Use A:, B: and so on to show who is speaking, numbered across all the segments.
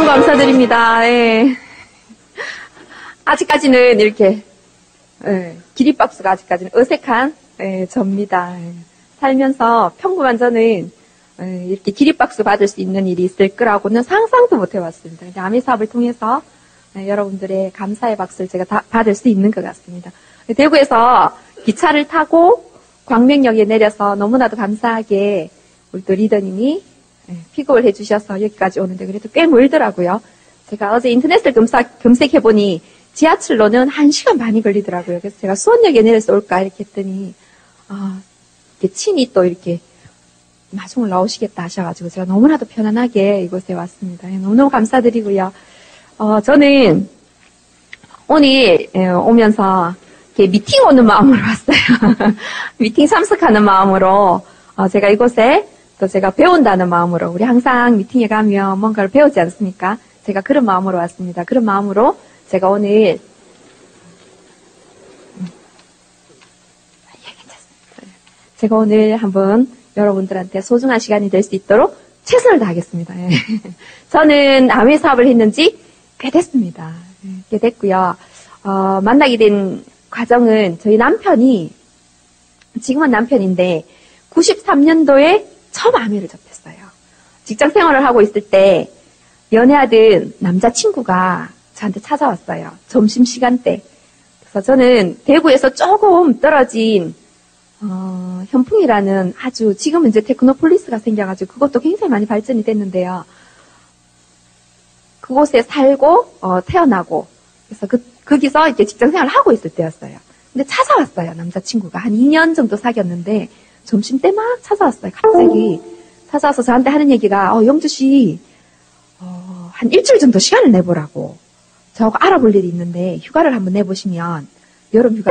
A: 감사드립니다. 예. 아직까지는 이렇게 기립박수가 아직까지는 어색한 접니다. 살면서 평범한 저는 이렇게 기립박수 받을 수 있는 일이 있을 거라고는 상상도 못 해봤습니다. 근데 아미 사업을 통해서 여러분들의 감사의 박수를 제가 다 받을 수 있는 것 같습니다. 대구에서 기차를 타고 광명역에 내려서 너무나도 감사하게 우리 또 리더님이 픽업을 해주셔서 여기까지 오는데 그래도 꽤 멀더라고요. 제가 어제 인터넷을 검색해보니 지하철로는 1시간 반이 걸리더라고요. 그래서 제가 수원역에 내려서 올까 이렇게 했더니 이렇게 친히 또 이렇게 마중을 나오시겠다 하셔가지고 제가 너무나도 편안하게 이곳에 왔습니다. 너무너무 감사드리고요. 저는 오늘 오면서 이렇게 미팅 오는 마음으로 왔어요. 미팅 참석하는 마음으로 제가 이곳에 또 제가 배운다는 마음으로 우리 항상 미팅에 가면 뭔가를 배우지 않습니까? 제가 그런 마음으로 왔습니다. 그런 마음으로 제가 오늘 제가 오늘 한번 여러분들한테 소중한 시간이 될 수 있도록 최선을 다하겠습니다. 저는 아미 사업을 했는지 꽤 됐습니다. 꽤 됐고요. 만나게 된 과정은 저희 남편이 지금은 남편인데 93년도에 처음 아미를 접했어요. 직장 생활을 하고 있을 때 연애하던 남자친구가 저한테 찾아왔어요. 점심시간대. 그래서 저는 대구에서 조금 떨어진 현풍이라는 아주 지금은 이제 테크노폴리스가 생겨가지고 그것도 굉장히 많이 발전이 됐는데요. 그곳에 살고 태어나고 그래서 거기서 이렇게 직장생활을 하고 있을 때였어요. 근데 찾아왔어요. 남자친구가 한 2년 정도 사귀었는데 점심때 막 찾아왔어요. 갑자기 찾아와서 저한테 하는 얘기가 영주씨 한 일주일 정도 시간을 내보라고 저하고 알아볼 일이 있는데 휴가를 한번 내보시면 여름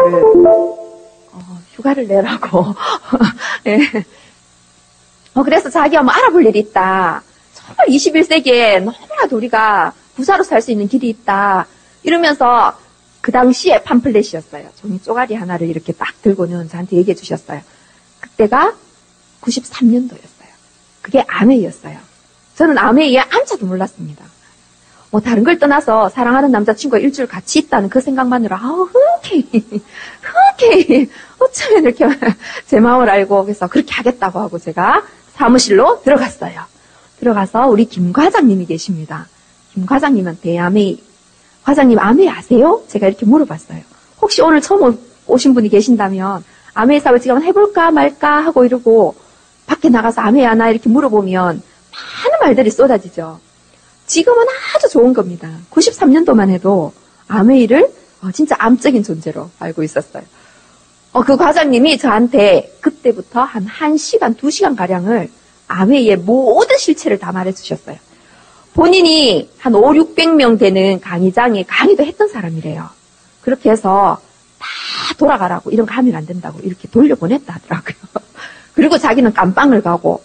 A: 휴가를 내라고. 네. 그래서 자기가 뭐 알아볼 일이 있다. 정말 21세기에 너무나도 우리가 부자로 살 수 있는 길이 있다. 이러면서 그 당시에 팜플렛이었어요. 종이 쪼가리 하나를 이렇게 딱 들고는 저한테 얘기해 주셨어요. 그때가 93년도였어요. 그게 아메이였어요. 저는 아메이에 암자도 몰랐습니다. 뭐 다른 걸 떠나서 사랑하는 남자친구가 일주일 같이 있다는 그 생각만으로 흔쾌히 어쩌면 이렇게 제 마음을 알고 그래서 그렇게 하겠다고 하고 제가 사무실로 들어갔어요. 들어가서 우리 김 과장님이 계십니다. 김 과장님한테 아메이 과장님 아메이 아세요? 제가 이렇게 물어봤어요. 혹시 오늘 처음 오신 분이 계신다면 아메이 사업을 지금 해볼까 말까 하고 이러고 밖에 나가서 아메이 하나 이렇게 물어보면 많은 말들이 쏟아지죠. 지금은 아주 좋은 겁니다. 93년도만 해도 아메이를 진짜 암적인 존재로 알고 있었어요. 그 과장님이 저한테 그때부터 한 1시간, 2시간 가량을 아메이의 모든 실체를 다 말해주셨어요. 본인이 한 5, 600명 되는 강의장에 강의도 했던 사람이래요. 그렇게 해서 다 돌아가라고 이런 거 하면 안 된다고 이렇게 돌려보냈다 하더라고요. 그리고 자기는 깜빵을 가고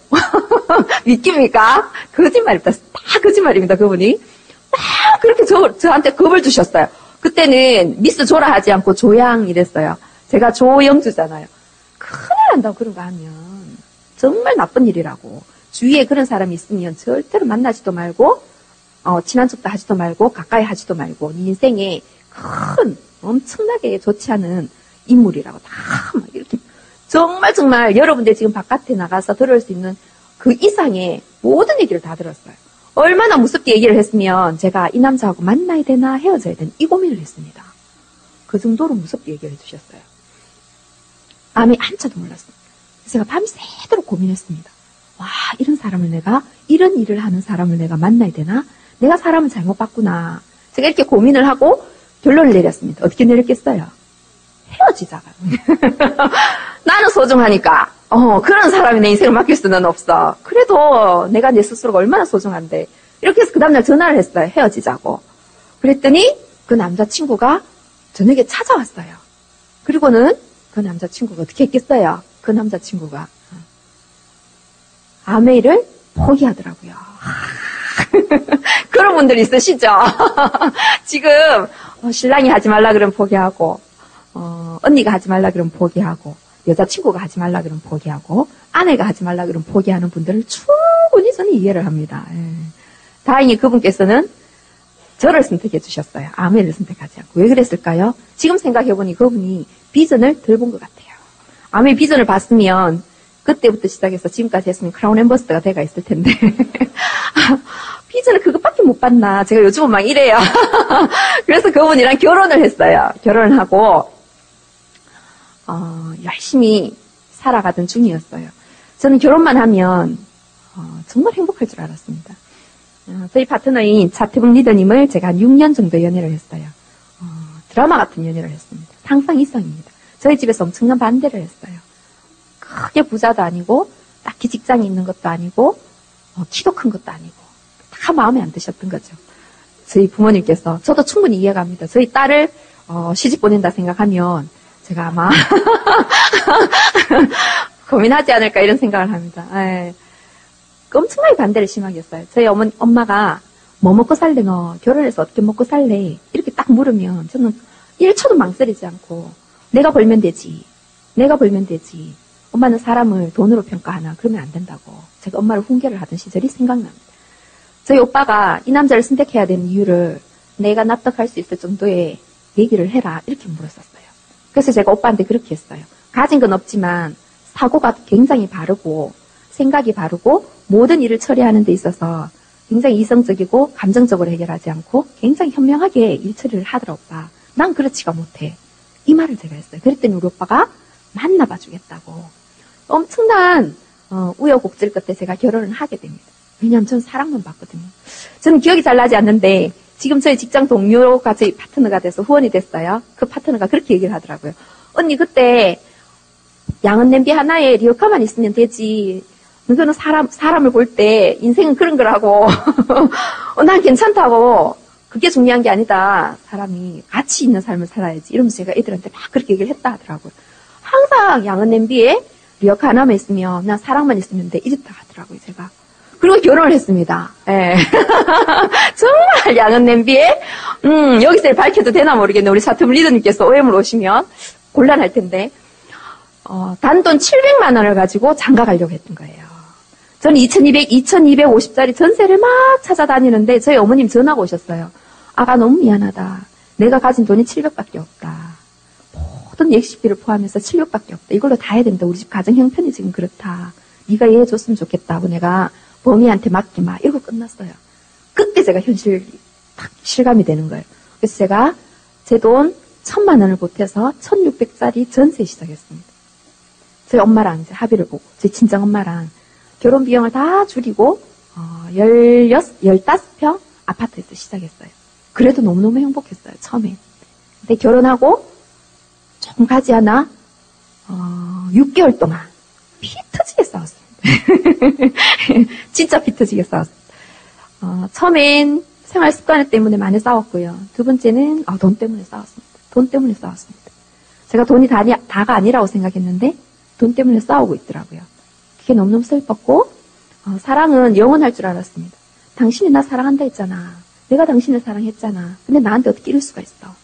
A: 믿깁니까? 거짓말입니다. 다 거짓말입니다. 그분이 막 그렇게 저한테 겁을 주셨어요. 그때는 미스 조라 하지 않고 조양 이랬어요. 제가 조영주잖아요. 큰일 난다고 그런 거 하면 정말 나쁜 일이라고. 주위에 그런 사람이 있으면 절대로 만나지도 말고 친한 척도 하지도 말고 가까이 하지도 말고 네 인생에 큰 엄청나게 좋지 않은 인물이라고 다 막 이렇게 정말 여러분들 지금 바깥에 나가서 들을 수 있는 그 이상의 모든 얘기를 다 들었어요. 얼마나 무섭게 얘기를 했으면 제가 이 남자하고 만나야 되나 헤어져야 되나 이 고민을 했습니다. 그 정도로 무섭게 얘기를 해주셨어요. 암이 한자도 몰랐습니다. 제가 밤새도록 고민했습니다. 와, 이런 일을 하는 사람을 내가 만나야 되나? 내가 사람을 잘못 봤구나. 제가 이렇게 고민을 하고 결론을 내렸습니다. 어떻게 내렸겠어요? 헤어지자가. 나는 소중하니까. 그런 사람이 내 인생을 맡길 수는 없어. 그래도 내가 내 스스로가 얼마나 소중한데. 이렇게 해서 그 다음날 전화를 했어요. 헤어지자고. 그랬더니 그 남자친구가 저녁에 찾아왔어요. 그리고는 그 남자친구가 어떻게 했겠어요? 그 남자친구가 아메이를 포기하더라고요. 그런 분들 있으시죠? 지금 신랑이 하지 말라 그러면 포기하고 언니가 하지 말라 그러면 포기하고 여자친구가 하지 말라 그러면 포기하고 아내가 하지 말라 그러면 포기하는 분들을 충분히 저는 이해를 합니다. 다행히 그분께서는 저를 선택해 주셨어요. 아멘을 선택하지 않고. 왜 그랬을까요? 지금 생각해보니 그분이 비전을 덜 본 것 같아요. 아멘 비전을 봤으면 그때부터 시작해서 지금까지 했으면 크라운 앰버스더가 돼가 있을 텐데. 비전을 그것밖에 못 봤나. 제가 요즘은 막 이래요. 그래서 그분이랑 결혼을 했어요. 결혼을 하고 열심히 살아가던 중이었어요. 저는 결혼만 하면 정말 행복할 줄 알았습니다. 저희 파트너인 차태북 리더님을 제가 한 6년 정도 연애를 했어요. 드라마 같은 연애를 했습니다. 상상 이상입니다. 저희 집에서 엄청난 반대를 했어요. 크게 부자도 아니고 딱히 직장이 있는 것도 아니고 키도 큰 것도 아니고 다 마음에 안 드셨던 거죠. 저희 부모님께서. 저도 충분히 이해갑니다. 저희 딸을 시집 보낸다 생각하면 제가 아마 고민하지 않을까 이런 생각을 합니다. 예. 엄청나게 반대를 심하게 했어요. 저희 엄마가 뭐 먹고 살래 너? 결혼해서 어떻게 먹고 살래? 이렇게 딱 물으면 저는 1초도 망설이지 않고 내가 벌면 되지. 내가 벌면 되지. 엄마는 사람을 돈으로 평가하나? 그러면 안 된다고. 제가 엄마를 훈계를 하던 시절이 생각납니다. 저희 오빠가 이 남자를 선택해야 되는 이유를 내가 납득할 수 있을 정도의 얘기를 해라. 이렇게 물었었어요. 그래서 제가 오빠한테 그렇게 했어요. 가진 건 없지만 사고가 굉장히 바르고 생각이 바르고 모든 일을 처리하는 데 있어서 굉장히 이성적이고 감정적으로 해결하지 않고 굉장히 현명하게 일 처리를 하더라 오빠. 난 그렇지가 못해. 이 말을 제가 했어요. 그랬더니 우리 오빠가 만나봐 주겠다고. 엄청난 우여곡절 끝에 제가 결혼을 하게 됩니다. 왜냐하면 저는 사랑만 받거든요. 저는 기억이 잘 나지 않는데 지금 저희 직장 동료가 저희 파트너가 돼서 후원이 됐어요. 그 파트너가 그렇게 얘기를 하더라고요. 언니 그때 양은 냄비 하나에 리어카만 있으면 되지. 너는 사람을 볼 때 인생은 그런 거라고. 난 괜찮다고. 그게 중요한 게 아니다. 사람이 가치 있는 삶을 살아야지. 이러면서 제가 애들한테 막 그렇게 얘기를 했다 하더라고요. 항상 양은 냄비에 리어카 하나만 있으면 난 사랑만 있으면 돼. 이랬다 하더라고요, 제가. 그리고 결혼을 했습니다. 예. 정말 양은 냄비에, 여기서 밝혀도 되나 모르겠네. 우리 차트블 리더님께서 OM을 오시면 곤란할 텐데. 단돈 700만 원을 가지고 장가 가려고 했던 거예요. 저는 2250짜리 전세를 막 찾아다니는데 저희 어머님 전화가 오셨어요. 아가 너무 미안하다. 내가 가진 돈이 700밖에 없다. 모든 예식비를 포함해서 700밖에 없다. 이걸로 다 해야 된다. 우리 집 가정 형편이 지금 그렇다. 네가 이해해줬으면 좋겠다고 내가 범이한테 맡기마. 이러고 끝났어요. 그때 제가 현실 딱 실감이 되는 거예요. 그래서 제가 제 돈 1000만 원을 보태서 1600짜리 전세 시작했습니다. 저희 엄마랑 이제 합의를 보고 저희 친정 엄마랑 결혼 비용을 다 줄이고 15평 아파트에서 시작했어요. 그래도 너무너무 행복했어요. 처음에. 근데 결혼하고 조금 가지 않아 6개월 동안 피 터지게 싸웠습니다. 진짜 피 터지게 싸웠습니다. 처음엔 생활 습관 때문에 많이 싸웠고요. 두 번째는 돈 때문에 싸웠습니다. 돈 때문에 싸웠습니다. 제가 돈이 다가 아니라고 생각했는데 돈 때문에 싸우고 있더라고요. 그게 너무너무 슬펐고 사랑은 영원할 줄 알았습니다. 당신이 나 사랑한다 했잖아. 내가 당신을 사랑했잖아. 근데 나한테 어떻게 이럴 수가 있어.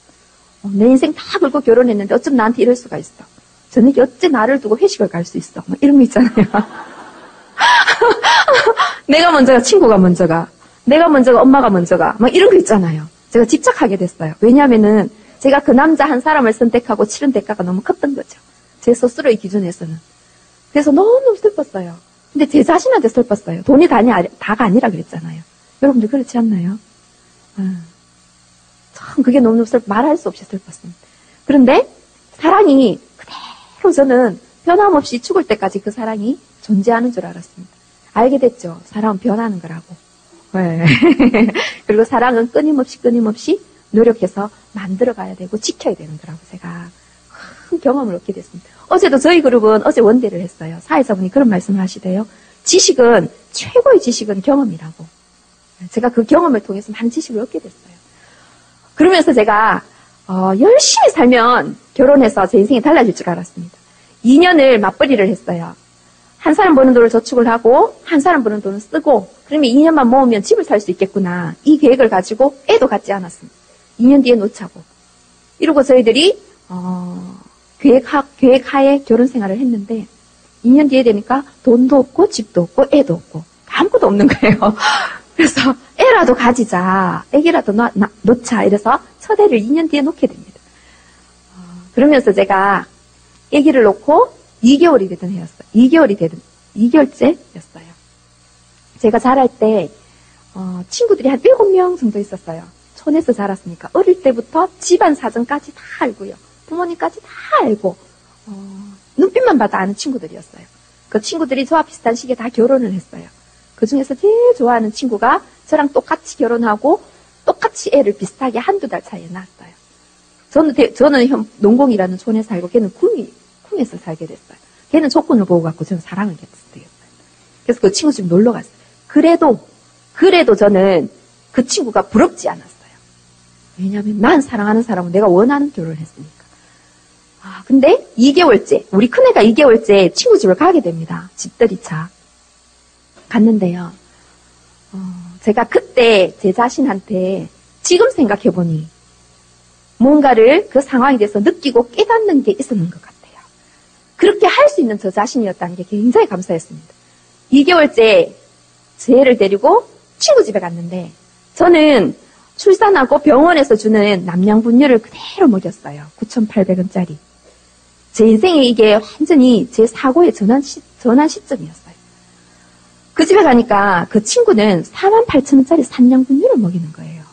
A: 내 인생 다 걸고 결혼했는데 어쩜 나한테 이럴 수가 있어. 저녁에 어째 나를 두고 회식을 갈 수 있어. 막 이런 거 있잖아요. 내가 먼저가 친구가 먼저가. 내가 먼저가 엄마가 먼저가. 막 이런 거 있잖아요. 제가 집착하게 됐어요. 왜냐하면은 제가 그 남자 한 사람을 선택하고 치른 대가가 너무 컸던 거죠. 제 스스로의 기준에서는. 그래서 너무 슬펐어요. 근데 제 자신한테 슬펐어요. 돈이 다가 아니라 그랬잖아요. 여러분들 그렇지 않나요? 참 그게 너무 말할 수 없이 슬펐습니다. 그런데 사랑이 그대로 저는 변함없이 죽을 때까지 그 사랑이 존재하는 줄 알았습니다. 알게 됐죠. 사랑은 변하는 거라고. 네. 그리고 사랑은 끊임없이 노력해서 만들어가야 되고 지켜야 되는 거라고 제가 큰 경험을 얻게 됐습니다. 어제도 저희 그룹은 어제 원대를 했어요. 사회자분이 그런 말씀을 하시대요. 최고의 지식은 경험이라고. 제가 그 경험을 통해서 많은 지식을 얻게 됐어요. 그러면서 제가 열심히 살면 결혼해서 제 인생이 달라질 줄 알았습니다. 2년을 맞벌이를 했어요. 한 사람 버는 돈을 저축을 하고 한 사람 버는 돈을 쓰고 그러면 2년만 모으면 집을 살 수 있겠구나. 이 계획을 가지고 애도 갖지 않았습니다. 2년 뒤에 놓자고. 이러고 저희들이 계획하에 결혼 생활을 했는데 2년 뒤에 되니까 돈도 없고 집도 없고 애도 없고 아무것도 없는 거예요. 그래서 애 애라도 가지자. 애기라도 놓자. 이래서 첫 애를 2년 뒤에 놓게 됩니다. 그러면서 제가 애기를 놓고 2개월이 되던 해였어요. 2개월째였어요. 제가 자랄 때 친구들이 한 7명 정도 있었어요. 촌에서 자랐으니까 어릴 때부터 집안 사정까지 다 알고요. 부모님까지 다 알고 눈빛만 봐도 아는 친구들이었어요. 그 친구들이 저와 비슷한 시기에 다 결혼을 했어요. 그 중에서 제일 좋아하는 친구가 저랑 똑같이 결혼하고 똑같이 애를 비슷하게 한두 달 차이에 낳았어요. 저는 농공이라는 촌에 살고 걔는 궁에서 살게 됐어요. 걔는 조건을 보고 갖고 저는 사랑을 했어요. 그래서 그 친구 집 놀러 갔어요. 그래도 저는 그 친구가 부럽지 않았어요. 왜냐하면 난 사랑하는 사람은 내가 원하는 결혼을 했으니까. 근데 2개월째, 우리 큰애가 2개월째 친구 집을 가게 됩니다. 집들이차. 갔는데요. 제가 그때 제 자신한테 지금 생각해보니 뭔가를 그 상황에 대해서 느끼고 깨닫는 게 있었는 것 같아요. 그렇게 할 수 있는 저 자신이었다는 게 굉장히 감사했습니다. 2개월째 제 애를 데리고 친구 집에 갔는데 저는 출산하고 병원에서 주는 남양분유를 그대로 먹였어요. 9,800원짜리. 제 인생에 이게 완전히 제 사고의 전환 시점이었어요. 그 집에 가니까 그 친구는 48,000원짜리 산양분유를 먹이는 거예요.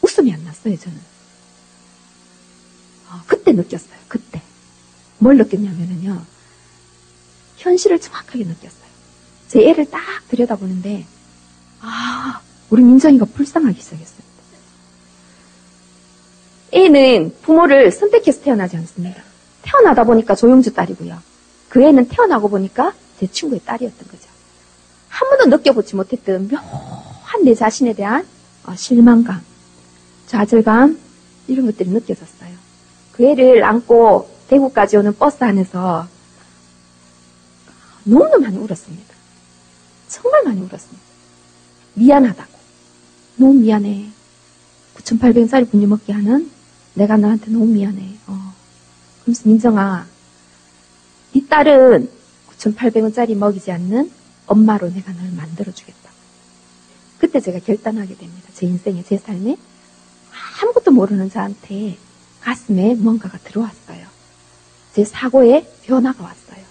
A: 웃음이 안 났어요, 저는. 그때 느꼈어요, 그때. 뭘 느꼈냐면요. 현실을 정확하게 느꼈어요. 제 애를 딱 들여다보는데, 우리 민정이가 불쌍하기 시작했어요. 애는 부모를 선택해서 태어나지 않습니다. 태어나다 보니까 조용주 딸이고요. 그 애는 태어나고 보니까 제 친구의 딸이었던 거죠. 한 번도 느껴보지 못했던 묘한 내 자신에 대한 실망감, 좌절감 이런 것들이 느껴졌어요. 그 애를 안고 대구까지 오는 버스 안에서 너무너무 많이 울었습니다. 정말 많이 울었습니다. 미안하다고. 너무 미안해. 9,800원짜리 분유 먹게 하는 내가 너한테 너무 미안해. 그러면서 민정아, 네 딸은 9,800원짜리 먹이지 않는 엄마로 내가 널 만들어주겠다. 그때 제가 결단하게 됩니다. 제 인생에, 제 삶에 아무것도 모르는 저한테 가슴에 뭔가가 들어왔어요. 제 사고에 변화가 왔어요.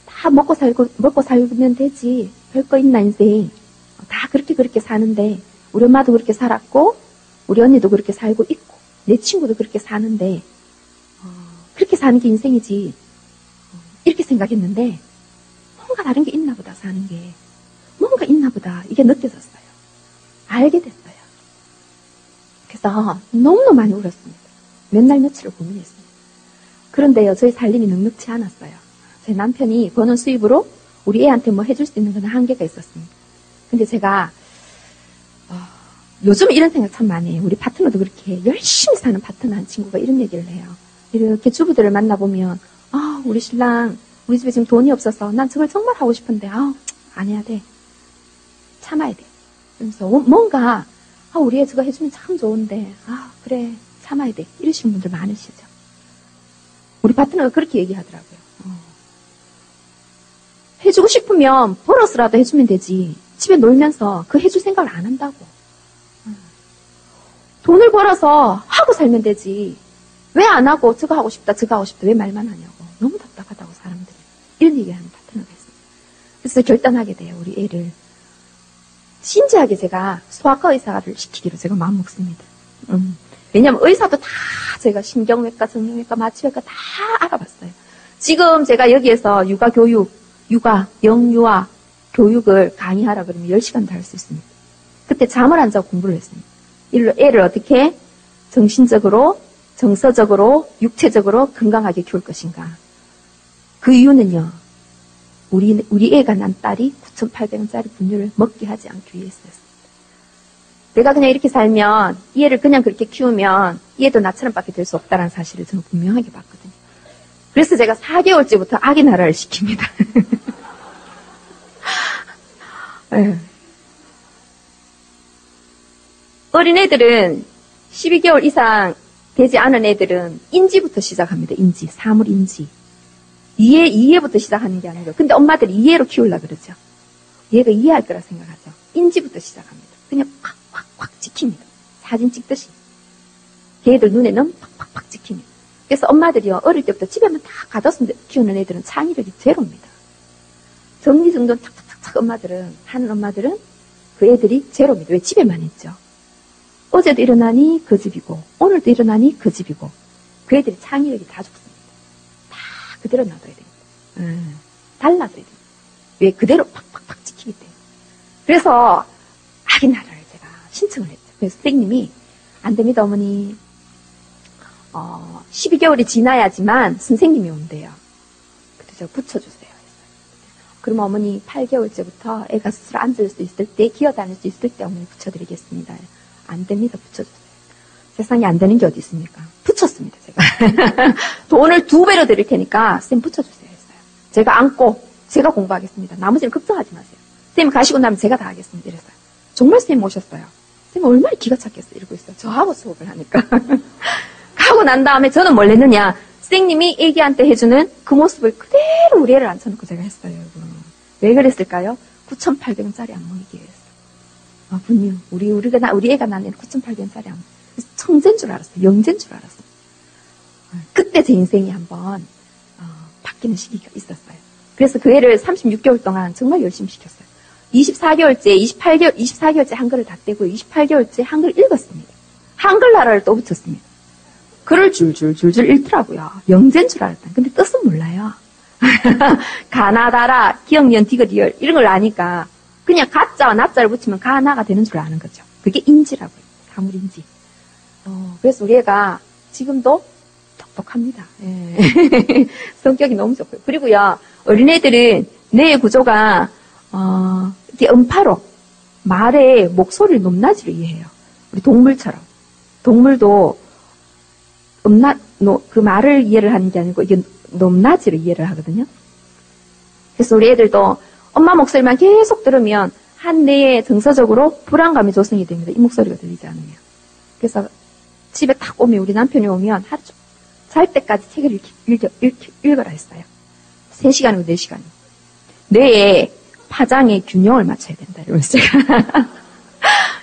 A: 다 먹고 살면 되지. 별거 있나 인생. 다 그렇게 사는데 우리 엄마도 그렇게 살았고 우리 언니도 그렇게 살고 있고 내 친구도 그렇게 사는데 그렇게 사는 게 인생이지. 이렇게 생각했는데 뭔가 다른 게 있나 보다 사는 게. 뭔가 있나 보다. 이게 느껴졌어요. 알게 됐어요. 그래서 너무너무 많이 울었습니다. 몇 날 며칠을 고민했습니다. 그런데요, 저희 살림이 넉넉지 않았어요. 제 남편이 버는 수입으로 우리 애한테 뭐 해줄 수 있는 건 한계가 있었습니다. 근데 제가 요즘 이런 생각 참 많이 해요. 우리 파트너도 그렇게 열심히 사는 파트너 한 친구가 이런 얘기를 해요. 이렇게 주부들을 만나보면 우리 신랑 우리 집에 지금 돈이 없어서 난 저걸 정말 하고 싶은데 안 해야 돼. 참아야 돼. 그래서 뭔가 우리 애 저거 해주면 참 좋은데 그래 참아야 돼. 이러시는 분들 많으시죠. 우리 파트너가 그렇게 얘기하더라고요. 해주고 싶으면 벌어서라도 해주면 되지. 집에 놀면서 그 해줄 생각을 안 한다고. 돈을 벌어서 하고 살면 되지. 왜 안 하고 저거 하고 싶다 왜 말만 하냐고. 너무 답답하다고 사람들이. 이런 얘기를 하는 파트너가 있어요. 그래서 결단하게 돼요. 우리 애를. 진지하게 제가 소아과 의사를 시키기로 제가 마음먹습니다. 왜냐하면 의사도 다 제가 신경외과, 정형외과, 마취외과 다 알아봤어요. 지금 제가 여기에서 육아 교육, 영유아 교육을 강의하라 그러면 10시간도 할 수 있습니다. 그때 잠을 안 자고 공부를 했습니다. 애를 어떻게 정신적으로, 정서적으로, 육체적으로 건강하게 키울 것인가. 그 이유는요. 우리 애가 난 딸이 9,800원짜리 분유를 먹게 하지 않기 위해서였습니다. 내가 그냥 이렇게 살면 이 애를 그냥 그렇게 키우면 이 애도 나처럼 밖에 될 수 없다는 사실을 저는 분명하게 봤거든요. 그래서 제가 4개월째부터 아기 나라를 시킵니다. 네. 어린애들은 12개월 이상 되지 않은 애들은 인지부터 시작합니다. 인지, 사물 인지. 이해부터 시작하는 게 아니고. 근데 엄마들이 이해로 키우려고 그러죠. 얘가 이해할 거라 생각하죠. 인지부터 시작합니다. 그냥 팍팍팍 찍힙니다. 사진 찍듯이. 걔들 눈에 너무 팍팍팍 찍힙니다. 그래서 엄마들이요, 어릴 때부터 집에만 다 가뒀으면 키우는 애들은 창의력이 제로입니다. 정리정돈 탁탁탁탁 하는 엄마들은 그 애들이 제로입니다. 왜? 집에만 있죠. 어제도 일어나니 그 집이고, 오늘도 일어나니 그 집이고, 그 애들이 창의력이 다 죽습니다. 다 그대로 놔둬야 됩니다. 달라져야 됩니다. 왜? 그대로 팍팍팍 찍히기 때문에. 그래서 아기 나라를 제가 신청을 했죠. 그래서 선생님이 안 됩니다, 어머니. 12개월이 지나야지만 선생님이 온대요. 그때 제가 붙여주세요. 그러면 어머니 8개월째부터 애가 스스로 앉을 수 있을 때, 기어다닐 수 있을 때 어머니 붙여드리겠습니다. 안 됩니다. 붙여주세요. 세상에 안 되는 게 어디 있습니까? 붙였습니다, 제가. 돈을 2배로 드릴 테니까 쌤 붙여주세요 했어요. 제가 안고 제가 공부하겠습니다. 나머지는 걱정하지 마세요. 쌤 가시고 나면 제가 다 하겠습니다. 이랬어요. 정말 쌤 오셨어요. 쌤 얼마나 기가 찼겠어요. 이러고 있어요. 저하고 수업을 하니까. 하고 난 다음에 저는 뭘 했느냐. 선생님이 애기한테 해주는 그 모습을 그대로 우리 애를 앉혀놓고 제가 했어요. 여러분. 왜 그랬을까요? 9,800원짜리 안 먹이기 위해서. 분유. 우리 애가 낳는 9,800원짜리 안 먹이기. 청재인 줄 알았어요. 영재인 줄 알았어요. 그때 제 인생이 한번 바뀌는 시기가 있었어요. 그래서 그 애를 36개월 동안 정말 열심히 시켰어요. 24개월째 한글을 다 떼고 28개월째 한글 읽었습니다. 한글 나라를 또 붙였습니다. 글을 줄줄 읽더라고요. 영재인 줄 알았다. 근데 뜻은 몰라요. 가나다라, 기억니은, 디귿리을 이런 걸 아니까 그냥 가자와 나자를 붙이면 가나가 되는 줄 아는 거죠. 그게 인지라고요. 가물인지. 그래서 우리 애가 지금도 똑똑합니다. 예. 성격이 너무 좋고요. 그리고요, 어린애들은 뇌의 구조가, 이렇게 음파로, 말의 목소리를 높낮이로 이해해요. 우리 동물처럼. 동물도 그 말을 이해를 하는 게 아니고, 이게 높낮이로 이해를 하거든요. 그래서 우리 애들도 엄마 목소리만 계속 들으면 한 뇌에 정서적으로 불안감이 조성이 됩니다. 이 목소리가 들리지 않으면. 그래서 집에 딱 오면, 우리 남편이 오면 하루 잘 때까지 책을 읽어라 했어요. 3시간이고 4시간이고. 뇌에 파장의 균형을 맞춰야 된다. 이러면서 제가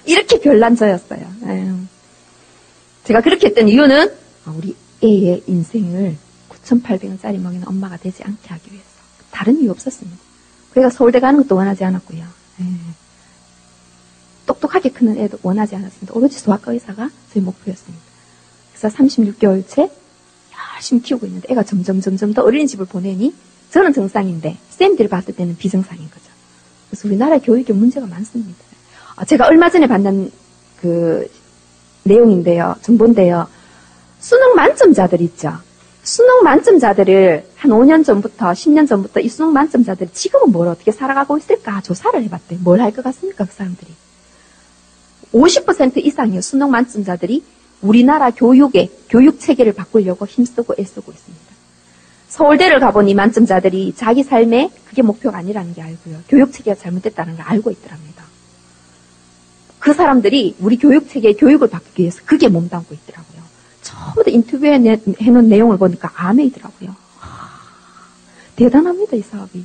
A: 이렇게 별난 저였어요. 제가 그렇게 했던 이유는 우리 애의 인생을 9,800원짜리 먹이는 엄마가 되지 않게 하기 위해서. 다른 이유 없었습니다. 그애가 서울대 가는 것도 원하지 않았고요. 똑똑하게 크는 애도 원하지 않았습니다. 오로지 소아과 의사가 저희 목표였습니다. 그래서 36개월째 열심히 키우고 있는데 애가 점점 더 어린이집을 보내니 저는 정상인데 쌤들이 봤을 때는 비정상인 거죠. 그래서 우리나라 교육에 문제가 많습니다. 제가 얼마 전에 받는 그 내용인데요. 정보인데요. 수능 만점자들 있죠. 수능 만점자들을 한 5년 전부터 10년 전부터 이 수능 만점자들이 지금은 뭘 어떻게 살아가고 있을까 조사를 해봤대요. 뭘 할 것 같습니까? 그 사람들이. 50% 이상의 수능 만점자들이 우리나라 교육 체계를 바꾸려고 힘쓰고 애쓰고 있습니다. 서울대를 가보니 만점자들이 자기 삶에 그게 목표가 아니라는 게 알고요. 교육 체계가 잘못됐다는 걸 알고 있더랍니다. 그 사람들이 우리 교육 체계의 교육을 바꾸기 위해서 그게 몸담고 있더라고요. 전부 다 인터뷰해 놓은 내용을 보니까 아메이더라고요. 대단합니다, 이 사업이.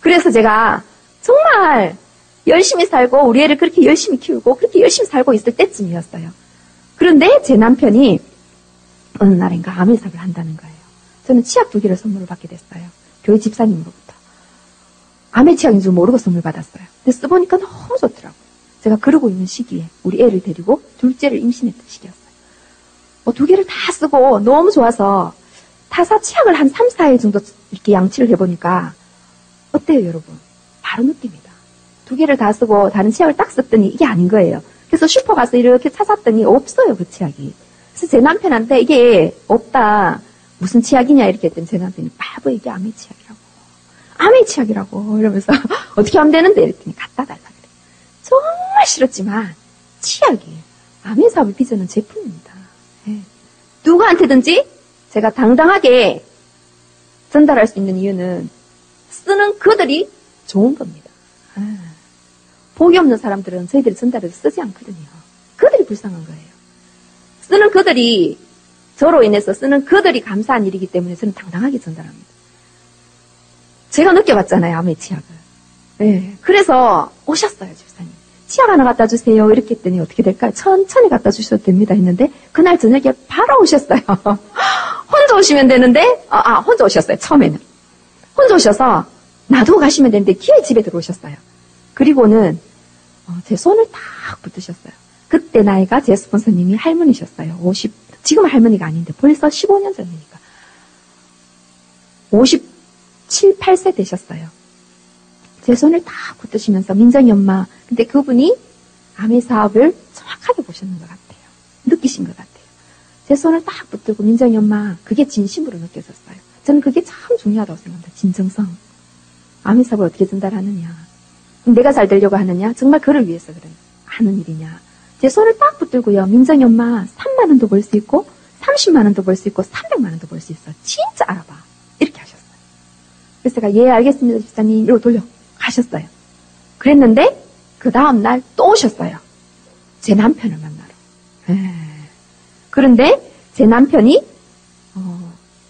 A: 그래서 제가 정말 열심히 살고 우리 애를 그렇게 열심히 키우고 그렇게 열심히 살고 있을 때쯤이었어요. 그런데 제 남편이 어느 날인가 암의 사업을 한다는 거예요. 저는 치약 2개를 선물을 받게 됐어요. 교회 집사님으로부터. 암의 치약인 줄 모르고 선물 받았어요. 근데 써보니까 너무 좋더라고요. 제가 그러고 있는 시기에 우리 애를 데리고 둘째를 임신했던 시기였어요. 2개를 다 쓰고 너무 좋아서 타사 치약을 한 3, 4일 정도 이렇게 양치를 해보니까 어때요, 여러분? 바로 느낍니다. 2개를 다 쓰고 다른 치약을 딱 썼더니 이게 아닌 거예요. 그래서 슈퍼 가서 이렇게 찾았더니 없어요, 그 치약이. 그래서 제 남편한테 이게 없다. 무슨 치약이냐 이렇게 했더니 제 남편이 바보 이게 암의 치약이라고. 암의 치약이라고 이러면서 어떻게 하면 되는데 이랬더니 갖다 달라 그래. 정말 싫었지만 치약이 암의 사업을 빚어는 제품입니다. 네. 누구한테든지 제가 당당하게 전달할 수 있는 이유는 쓰는 그들이 좋은 겁니다. 복이 없는 사람들은 저희들이 전달해서 쓰지 않거든요. 그들이 불쌍한 거예요. 쓰는 그들이 저로 인해서 쓰는 그들이 감사한 일이기 때문에 저는 당당하게 전달합니다. 제가 느껴봤잖아요, 암의 치약을. 네, 그래서 오셨어요, 집사님. 치약 하나 갖다 주세요. 이렇게 했더니 어떻게 될까요? 천천히 갖다 주셔도 됩니다 했는데 그날 저녁에 바로 오셨어요. 혼자 오시면 되는데 혼자 오셨어요. 처음에는. 혼자 오셔서 놔두고 가시면 되는데 기회 집에 들어오셨어요. 그리고는 제 손을 딱 붙드셨어요. 그때 나이가 제 스폰서님이 할머니셨어요. 지금은 할머니가 아닌데 벌써 15년 전이니까. 57, 8세 되셨어요. 제 손을 딱 붙드시면서 민정이 엄마, 근데 그분이 아메 사업을 정확하게 보셨는 것 같아요. 느끼신 것 같아요. 제 손을 딱 붙들고 민정이 엄마, 그게 진심으로 느껴졌어요. 저는 그게 참 중요하다고 생각합니다. 진정성. 아메 사업을 어떻게 전달하느냐. 내가 잘 되려고 하느냐. 정말 그를 위해서 그래 하는 일이냐. 제 손을 딱 붙들고요. 민정이 엄마 3만 원도 벌 수 있고 30만 원도 벌 수 있고 300만 원도 벌 수 있어. 진짜 알아봐. 이렇게 하셨어요. 그래서 제가 예 알겠습니다 집사님 이러고 돌려 가셨어요. 그랬는데 그 다음날 또 오셨어요. 제 남편을 만나러. 그런데 제 남편이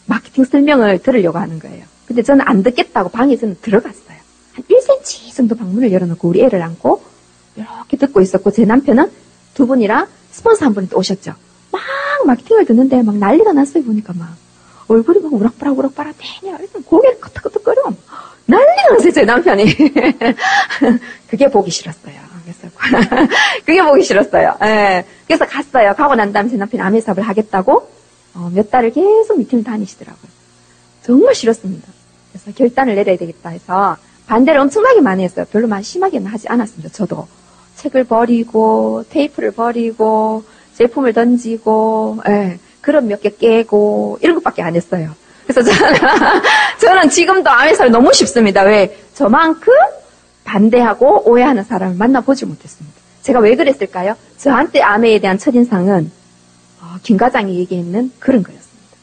A: 마케팅 설명을 들으려고 하는 거예요. 근데 저는 안 듣겠다고 방에 저는 들어갔어요. 한 1cm 정도 방문을 열어놓고 우리 애를 안고 이렇게 듣고 있었고 제 남편은 두 분이랑 스폰서 한 분이 또 오셨죠. 막 마케팅을 듣는데 막 난리가 났어요. 보니까 막 얼굴이 막 우락바락 대냐. 고개를 끄덕끄덕거려. 난리가 났어요. 제 남편이. 그게 보기 싫었어요. 그래서 그게 보기 싫었어요. 예. 그래서 갔어요. 가고 난 다음에 제 남편이 암의 사업을 하겠다고 몇 달을 계속 미팅을 다니시더라고요. 정말 싫었습니다. 그래서 결단을 내려야 되겠다 해서 반대를 엄청나게 많이 했어요. 별로 많이 심하게는 하지 않았습니다. 저도 책을 버리고 테이프를 버리고 제품을 던지고 그런 몇 개 깨고 이런 것밖에 안 했어요. 그래서 저는 지금도 암의 사업이 너무 쉽습니다. 왜? 저만큼 반대하고 오해하는 사람을 만나보지 못했습니다. 제가 왜 그랬을까요? 저한테 암에 대한 첫인상은 김 과장이 얘기했는 그런 거였습니다.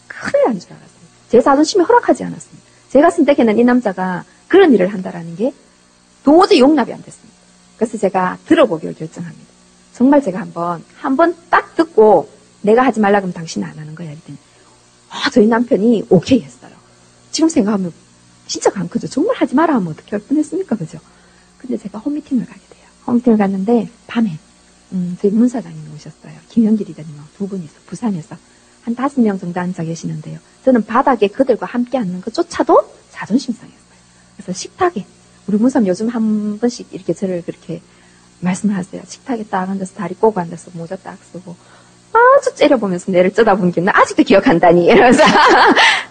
A: 큰일 난 줄 알았습니다. 제 자존심이 허락하지 않았습니다. 제가 선택해낸 이 남자가 그런 일을 한다라는 게 도저히 용납이 안 됐습니다. 그래서 제가 들어보기로 결정합니다. 정말 제가 한 번 딱 듣고 내가 하지 말라 그러면 당신은 안 하는 거야. 이랬더니 저희 남편이 오케이 했어요. 지금 생각하면 진짜 강크죠. 정말 하지 마라 하면 어떻게 할 뻔했습니까? 그죠? 근데 제가 홈미팅을 가게 돼요. 홈미팅을 갔는데 밤에 저희 문사장님이 오셨어요. 김영길 이사님하고 두 분이서 부산에서 한 5명 정도 앉아 계시는데요. 저는 바닥에 그들과 함께 앉는 것조차도 자존심 상했어요. 그래서 식탁에 우리 문사님 요즘 한 번씩 이렇게 저를 그렇게 말씀을 하세요. 식탁에 딱 앉아서 다리 꼬고 앉아서 모자 딱 쓰고 아주 째려보면서 내를 쳐다보는 게 나 아직도 기억한다니 이러면서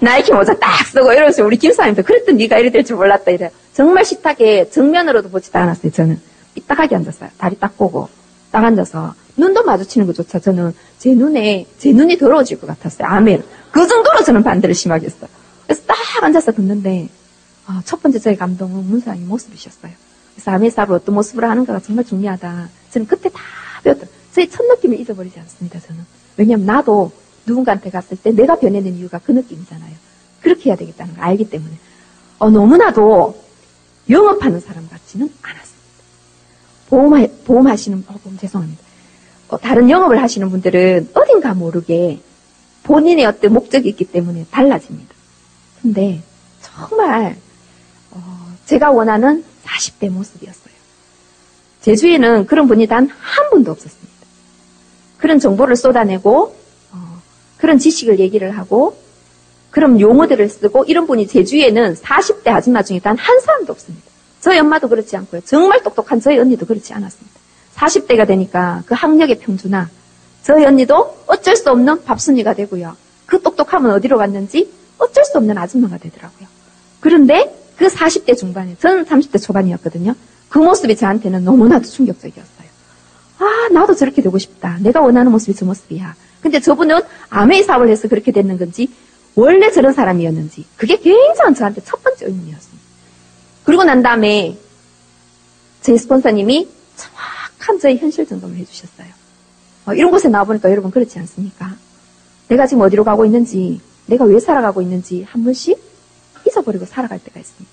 A: 나이키 모자 딱 쓰고 이러면서 우리 김사님도 그랬던 네가 이래 될 줄 몰랐다 이래요. 정말 식탁에 정면으로도 보지도 않았어요. 저는 삐딱하게 앉았어요. 다리 딱 꼬고 딱 앉아서 눈도 마주치는 것조차 저는 제 눈이 더러워질 것 같았어요. 아멘. 그 정도로 저는 반대를 심하게 했어요. 그래서 딱 앉아서 듣는데 첫 번째 저의 감동은 문사장님 모습이셨어요. 그래서 암의 사업을 어떤 모습으로 하는가가 정말 중요하다. 저는 그때 다 배웠던 저의 첫 느낌을 잊어버리지 않습니다. 저는. 왜냐하면 나도 누군가한테 갔을 때 내가 변해낸 이유가 그 느낌이잖아요. 그렇게 해야 되겠다는 걸 알기 때문에 너무나도 영업하는 사람 같지는 않았습니다. 보험 죄송합니다. 다른 영업을 하시는 분들은 어딘가 모르게 본인의 어떤 목적이 있기 때문에 달라집니다. 근데 정말 제가 원하는 40대 모습이었어요. 제 주위에는 그런 분이 단 한 분도 없었습니다. 그런 정보를 쏟아내고 그런 지식을 얘기를 하고 그런 용어들을 쓰고 이런 분이 제 주위에는 40대 아줌마 중에 단 한 사람도 없습니다. 저희 엄마도 그렇지 않고요. 정말 똑똑한 저희 언니도 그렇지 않았습니다. 40대가 되니까 그 학력의 평준화 저희 언니도 어쩔 수 없는 밥순이가 되고요. 그 똑똑함은 어디로 갔는지 어쩔 수 없는 아줌마가 되더라고요. 그런데 그 40대 중반에 저는 30대 초반이었거든요. 그 모습이 저한테는 너무나도 충격적이었어요. 나도 저렇게 되고 싶다. 내가 원하는 모습이 저 모습이야. 근데 저분은 아메이 사업을 해서 그렇게 됐는 건지 원래 저런 사람이었는지 그게 굉장히 저한테 첫 번째 의문이었습니다. 그리고 난 다음에 저희 스폰서님이 정확한 저의 현실 점검을 해주셨어요. 이런 곳에 나와보니까 여러분 그렇지 않습니까? 내가 지금 어디로 가고 있는지 내가 왜 살아가고 있는지 한 번씩 잊어버리고 살아갈 때가 있습니다.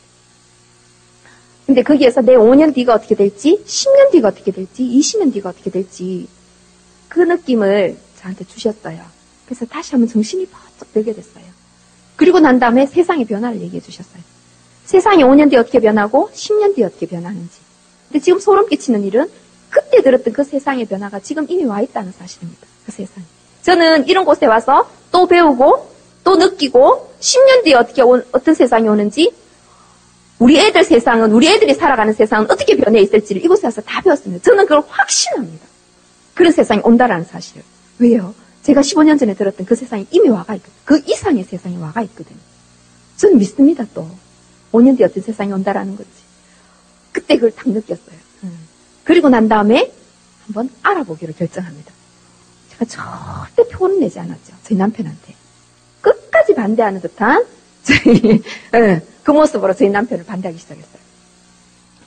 A: 근데 거기에서 내 5년 뒤가 어떻게 될지 10년 뒤가 어떻게 될지 20년 뒤가 어떻게 될지 그 느낌을 저한테 주셨어요. 그래서 다시 한번 정신이 번쩍 들게 됐어요. 그리고 난 다음에 세상의 변화를 얘기해 주셨어요. 세상이 5년 뒤에 어떻게 변하고 10년 뒤에 어떻게 변하는지. 근데 지금 소름 끼치는 일은 그때 들었던 그 세상의 변화가 지금 이미 와 있다는 사실입니다. 그 세상에. 저는 이런 곳에 와서 또 배우고 또 느끼고 10년 뒤에 어떤 세상이 오는지 우리 애들 세상은, 우리 애들이 살아가는 세상은 어떻게 변해 있을지를 이곳에 와서 다 배웠습니다. 저는 그걸 확신합니다. 그런 세상이 온다라는 사실을. 왜요? 제가 15년 전에 들었던 그 세상이 이미 와가 있거든요. 그 이상의 세상이 와가 있거든요. 저는 믿습니다, 또. 5년 뒤에 어떤 세상이 온다라는 거지. 그때 그걸 딱 느꼈어요. 그리고 난 다음에 한번 알아보기로 결정합니다. 제가 절대 표는 내지 않았죠. 저희 남편한테. 끝까지 반대하는 듯한 그 모습으로 저희 남편을 반대하기 시작했어요.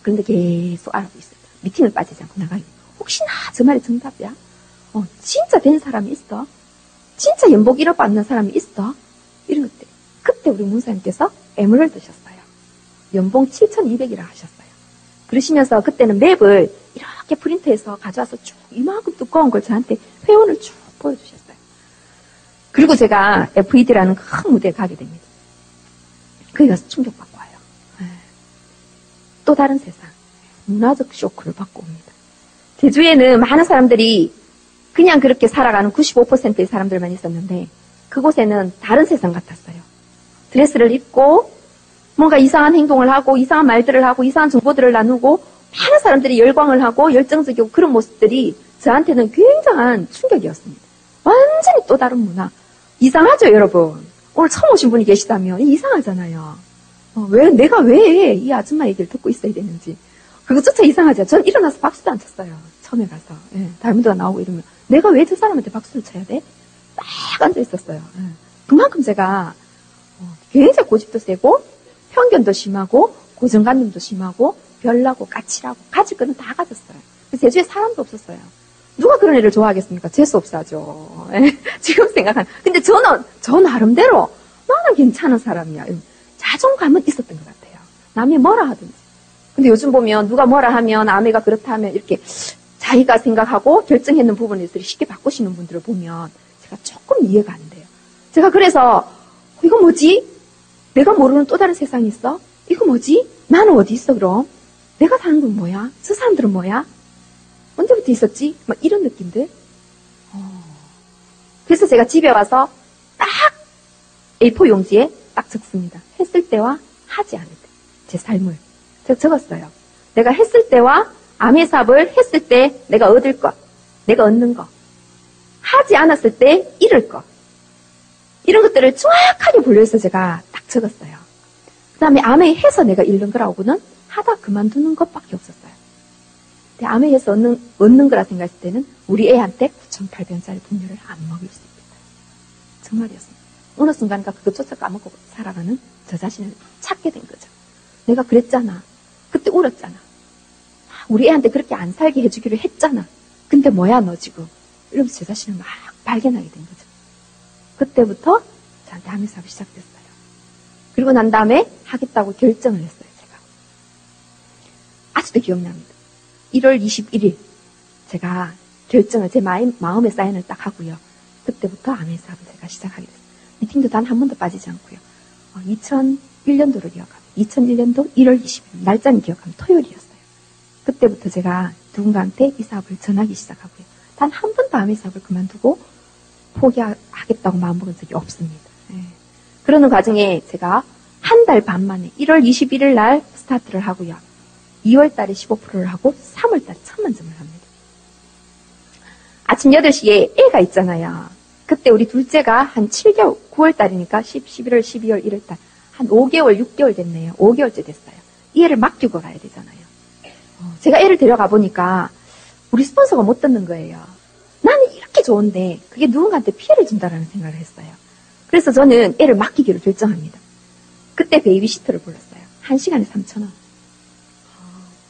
A: 그런데 계속 알아보고 있어요. 미팅을 빠지지 않고 나가요. 혹시나 저 말이 정답이야? 진짜 된 사람이 있어? 진짜 연복 1억 받는 사람이 있어? 이런 것들. 그때 우리 문사님께서 에메랄드 드셨어요. 연봉 7,200이라 하셨어요. 그러시면서 그때는 맵을 이렇게 프린트해서 가져와서 쭉 이만큼 두꺼운 걸 저한테 회원을 쭉 보여주셨어요. 그리고 제가 FED라는 큰 무대에 가게 됩니다. 거기 가서 충격받고 와요. 또 다른 세상, 문화적 쇼크를 받고 옵니다. 제주에는 많은 사람들이 그냥 그렇게 살아가는 95%의 사람들만 있었는데 그곳에는 다른 세상 같았어요. 드레스를 입고 뭔가 이상한 행동을 하고 이상한 말들을 하고 이상한 정보들을 나누고 많은 사람들이 열광을 하고 열정적이고 그런 모습들이 저한테는 굉장한 충격이었습니다. 완전히 또 다른 문화. 이상하죠, 여러분? 오늘 처음 오신 분이 계시다면 이상하잖아요. 내가 왜 이 아줌마 얘기를 듣고 있어야 되는지. 그것조차 이상하죠. 전 일어나서 박수도 안 쳤어요. 처음에 가서. 다이아몬드가 나오고 이러면 내가 왜 저 사람한테 박수를 쳐야 돼? 딱 앉아 있었어요. 그만큼 제가 굉장히 고집도 세고 편견도 심하고 고정관념도 심하고 별나고 까칠하고 가질 거는 다 가졌어요. 제주에 사람도 없었어요. 누가 그런 애를 좋아하겠습니까? 재수 없어하죠. 지금 생각하면. 근데 저 나름대로 나는 괜찮은 사람이야. 자존감은 있었던 것 같아요. 남이 뭐라 하든지. 근데 요즘 보면 누가 뭐라 하면 아내가 그렇다 하면 이렇게 자기가 생각하고 결정했는 부분을 쉽게 바꾸시는 분들을 보면 제가 조금 이해가 안 돼요. 제가 그래서 이거 뭐지? 내가 모르는 또 다른 세상이 있어? 이거 뭐지? 나는 어디 있어 그럼? 내가 사는 건 뭐야? 저 사람들은 뭐야? 언제부터 있었지? 막 이런 느낌들. 그래서 제가 집에 와서 딱 A4 용지에 딱 적습니다. 했을 때와 하지 않을 때. 제 삶을. 제가 적었어요. 내가 했을 때와 암의 사업을 했을 때 내가 얻을 것. 내가 얻는 것. 하지 않았을 때 잃을 것. 이런 것들을 정확하게 분류해서 제가 딱 적었어요. 그 다음에 암에 해서 내가 잃는 거라고는 하다 그만두는 것밖에 없었어요. 근데 암에 해서 얻는 거라 생각했을 때는 우리 애한테 9,800원짜리 분유를 안 먹일 수 있겠다. 정말이었습니다. 어느 순간인가 그것조차 까먹고 살아가는 저 자신을 찾게 된 거죠. 내가 그랬잖아. 그때 울었잖아. 우리 애한테 그렇게 안 살게 해주기로 했잖아. 근데 뭐야 너 지금. 이러면서 제 자신을 막 발견하게 된 거죠. 그때부터 저한테 암의 사업이 시작됐어요. 그리고 난 다음에 하겠다고 결정을 했어요. 제가. 아직도 기억납니다. 1월 21일 제가 결정을 제 마음의 사인을 딱 하고요. 그때부터 암의 사업을 제가 시작하게 됐어요. 미팅도 단 한 번도 빠지지 않고요. 2001년도를 기억합니다. 2001년도 1월 20일 날짜는 기억하면 토요일이었어요. 그때부터 제가 누군가한테 이 사업을 전하기 시작하고요. 단 한 번도 암의 사업을 그만두고 포기하겠다고 마음먹은 적이 없습니다. 그러는 과정에 제가 한 달 반 만에 1월 21일 날 스타트를 하고요. 2월 달에 15%를 하고 3월 달에 1000만 점을 합니다. 아침 8시에 애가 있잖아요. 그때 우리 둘째가 한 7개월, 9월 달이니까 11월, 12월, 1월 달. 한 5개월, 6개월 됐네요. 5개월째 됐어요. 이 애를 맡기고 가야 되잖아요. 제가 애를 데려가 보니까 우리 스폰서가 못 듣는 거예요. 나는 이렇게 좋은데 그게 누군가한테 피해를 준다라는 생각을 했어요. 그래서 저는 애를 맡기기로 결정합니다. 그때 베이비시터를 불렀어요. 1시간에 3,000원.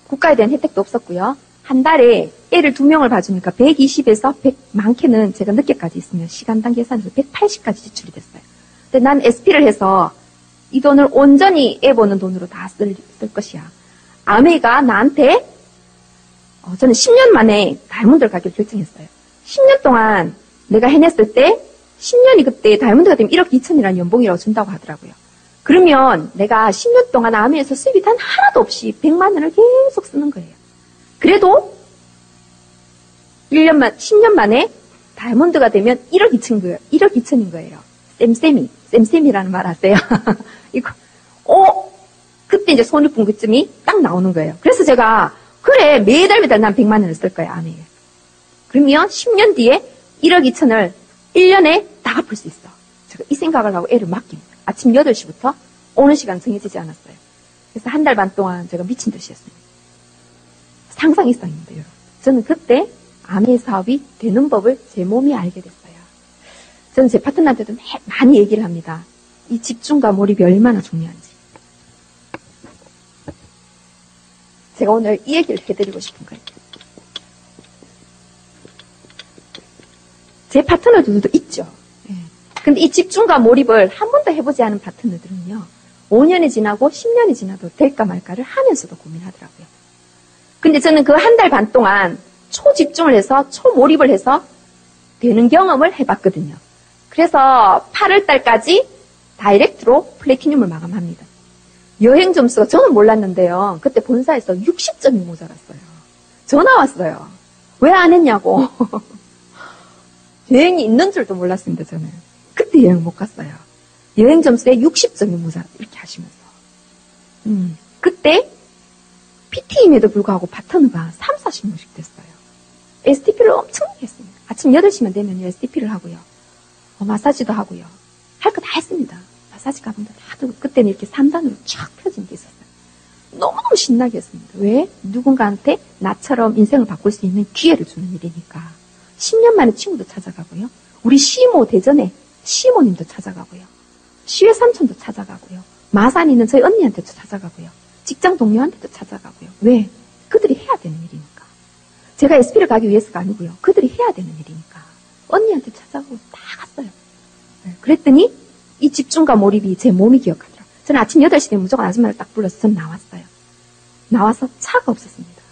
A: 국가에 대한 혜택도 없었고요. 한 달에 애를 2명을 봐주니까 120에서 100, 많게는 제가 늦게까지 있으면 시간당 계산해서 180까지 지출이 됐어요. 근데 난 SP를 해서 이 돈을 온전히 애 보는 돈으로 다 쓸 것이야. 아메가 나한테 저는 10년 만에 다이아몬드를 가기로 결정했어요. 10년 동안 내가 해냈을 때 10년이 그때 다이아몬드가 되면 1억 2천이라는 연봉이라고 준다고 하더라고요. 그러면 내가 10년 동안 아메에서 수입이 단 하나도 없이 100만 원을 계속 쓰는 거예요. 그래도 10년 만에 다이아몬드가 되면 1억 2천 거예요. 1억 2천인 거예요. 쌤쌤이라는 말 아세요? 이거, 그때 이제 손익분기점이 딱 나오는 거예요. 그래서 제가, 그래, 매달 난 100만 원을 쓸 거야, 아메에. 그러면 10년 뒤에 1억 2천을 1년에 다 갚을 수 있어. 제가 이 생각을 하고 애를 맡깁니다. 아침 8시부터 오는 시간 정해지지 않았어요. 그래서 한 달 반 동안 제가 미친 듯이 했어요. 상상 이상입니다, 여러분. 저는 그때 아메 사업이 되는 법을 제 몸이 알게 됐어요. 저는 제 파트너한테도 많이 얘기를 합니다. 이 집중과 몰입이 얼마나 중요한지. 제가 오늘 이 얘기를 해드리고 싶은 거예요. 제 파트너들도 있죠. 근데 이 집중과 몰입을 한 번도 해보지 않은 파트너들은요, 5년이 지나고 10년이 지나도 될까 말까를 하면서도 고민하더라고요. 근데 저는 그 한 달 반 동안 초집중을 해서, 초몰입을 해서 되는 경험을 해봤거든요. 그래서 8월 달까지 다이렉트로 플래티늄을 마감합니다. 여행 점수가 저는 몰랐는데요. 그때 본사에서 60점이 모자랐어요. 전화 왔어요. 왜 안 했냐고. 여행이 있는 줄도 몰랐습니다, 저는. 그때 여행 못 갔어요. 여행 점수에 60점이 모자랐다, 이렇게 하시면서. 그때 PT임에도 불구하고 파트너가 3, 40명씩 됐어요. STP를 엄청나게 했습니다. 아침 8시만 되면 STP를 하고요. 마사지도 하고요. 할 거 다 했습니다. 마사지 가방도 다 두고, 그때는 이렇게 3단으로 쫙 펴진 게 있었어요. 너무너무 신나게 했습니다. 왜? 누군가한테 나처럼 인생을 바꿀 수 있는 기회를 주는 일이니까. 10년 만에 친구도 찾아가고요. 우리 시모 대전에 시모님도 찾아가고요. 시외 삼촌도 찾아가고요. 마산에 있는 저희 언니한테도 찾아가고요. 직장 동료한테도 찾아가고요. 왜? 그들이 해야 되는 일이니까. 제가 SP를 가기 위해서가 아니고요. 그들이 해야 되는 일이니까. 언니한테 찾아가고 다 갔어요. 그랬더니 이 집중과 몰입이 제 몸이 기억하더라고요. 저는 아침 8시 되면 무조건 아줌마를 딱 불러서 저는 나왔어요. 나와서 차가 없었습니다.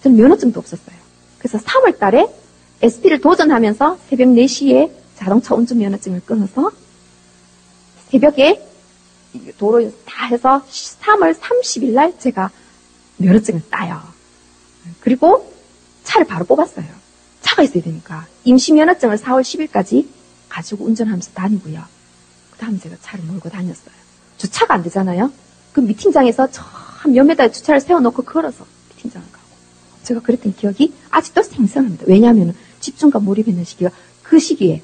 A: 저는 면허증도 없었어요. 그래서 3월 달에 SP를 도전하면서 새벽 4시에 자동차 운전면허증을 끊어서 새벽에 도로 다 해서 3월 30일 날 제가 면허증을 따요. 그리고 차를 바로 뽑았어요. 차가 있어야 되니까. 임시 면허증을 4월 10일까지 가지고 운전하면서 다니고요. 그 다음에 제가 차를 몰고 다녔어요. 주차가 안 되잖아요. 그 미팅장에서 저 몇 메다에 주차를 세워놓고 걸어서 미팅장을 가고. 제가 그랬던 기억이 아직도 생생합니다. 왜냐하면 집중과 몰입했는 시기가 그 시기에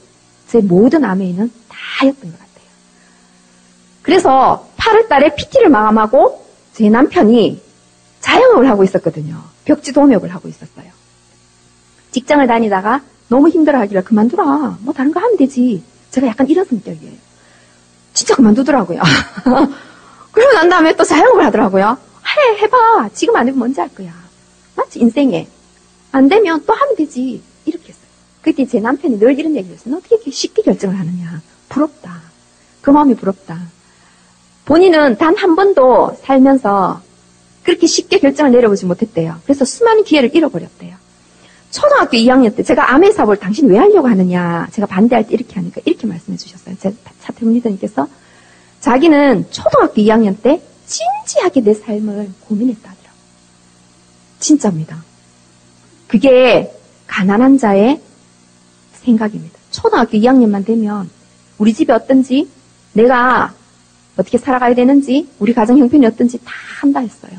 A: 제 모든 아메이는 다였던 것 같아요. 그래서 8월 달에 PT를 마감하고 제 남편이 자영업을 하고 있었거든요. 벽지 도매업을 하고 있었어요. 직장을 다니다가 너무 힘들어하길래 그만두라. 뭐 다른 거 하면 되지. 제가 약간 이런 성격이에요. 진짜 그만두더라고요. 그러고 난 다음에 또 자영업을 하더라고요. 해봐. 지금 안 해보면 언제 할 거야. 맞지? 인생에. 안 되면 또 하면 되지. 이렇게 했어요. 그때 제 남편이 늘 이런 얘기를 했어요. 너 어떻게 이렇게 쉽게 결정을 하느냐. 부럽다. 그 마음이 부럽다. 본인은 단 한 번도 살면서 그렇게 쉽게 결정을 내려보지 못했대요. 그래서 수많은 기회를 잃어버렸대요. 초등학교 2학년 때 제가 아메 사업을 당신 왜 하려고 하느냐. 제가 반대할 때 이렇게 하니까 이렇게 말씀해 주셨어요. 제 차태문 리더님께서 자기는 초등학교 2학년 때 진지하게 내 삶을 고민했다 하더라고요. 진짜입니다. 그게 가난한 자의 생각입니다. 초등학교 2학년만 되면 우리 집이 어떤지, 내가 어떻게 살아가야 되는지, 우리 가정 형편이 어떤지 다 한다 했어요.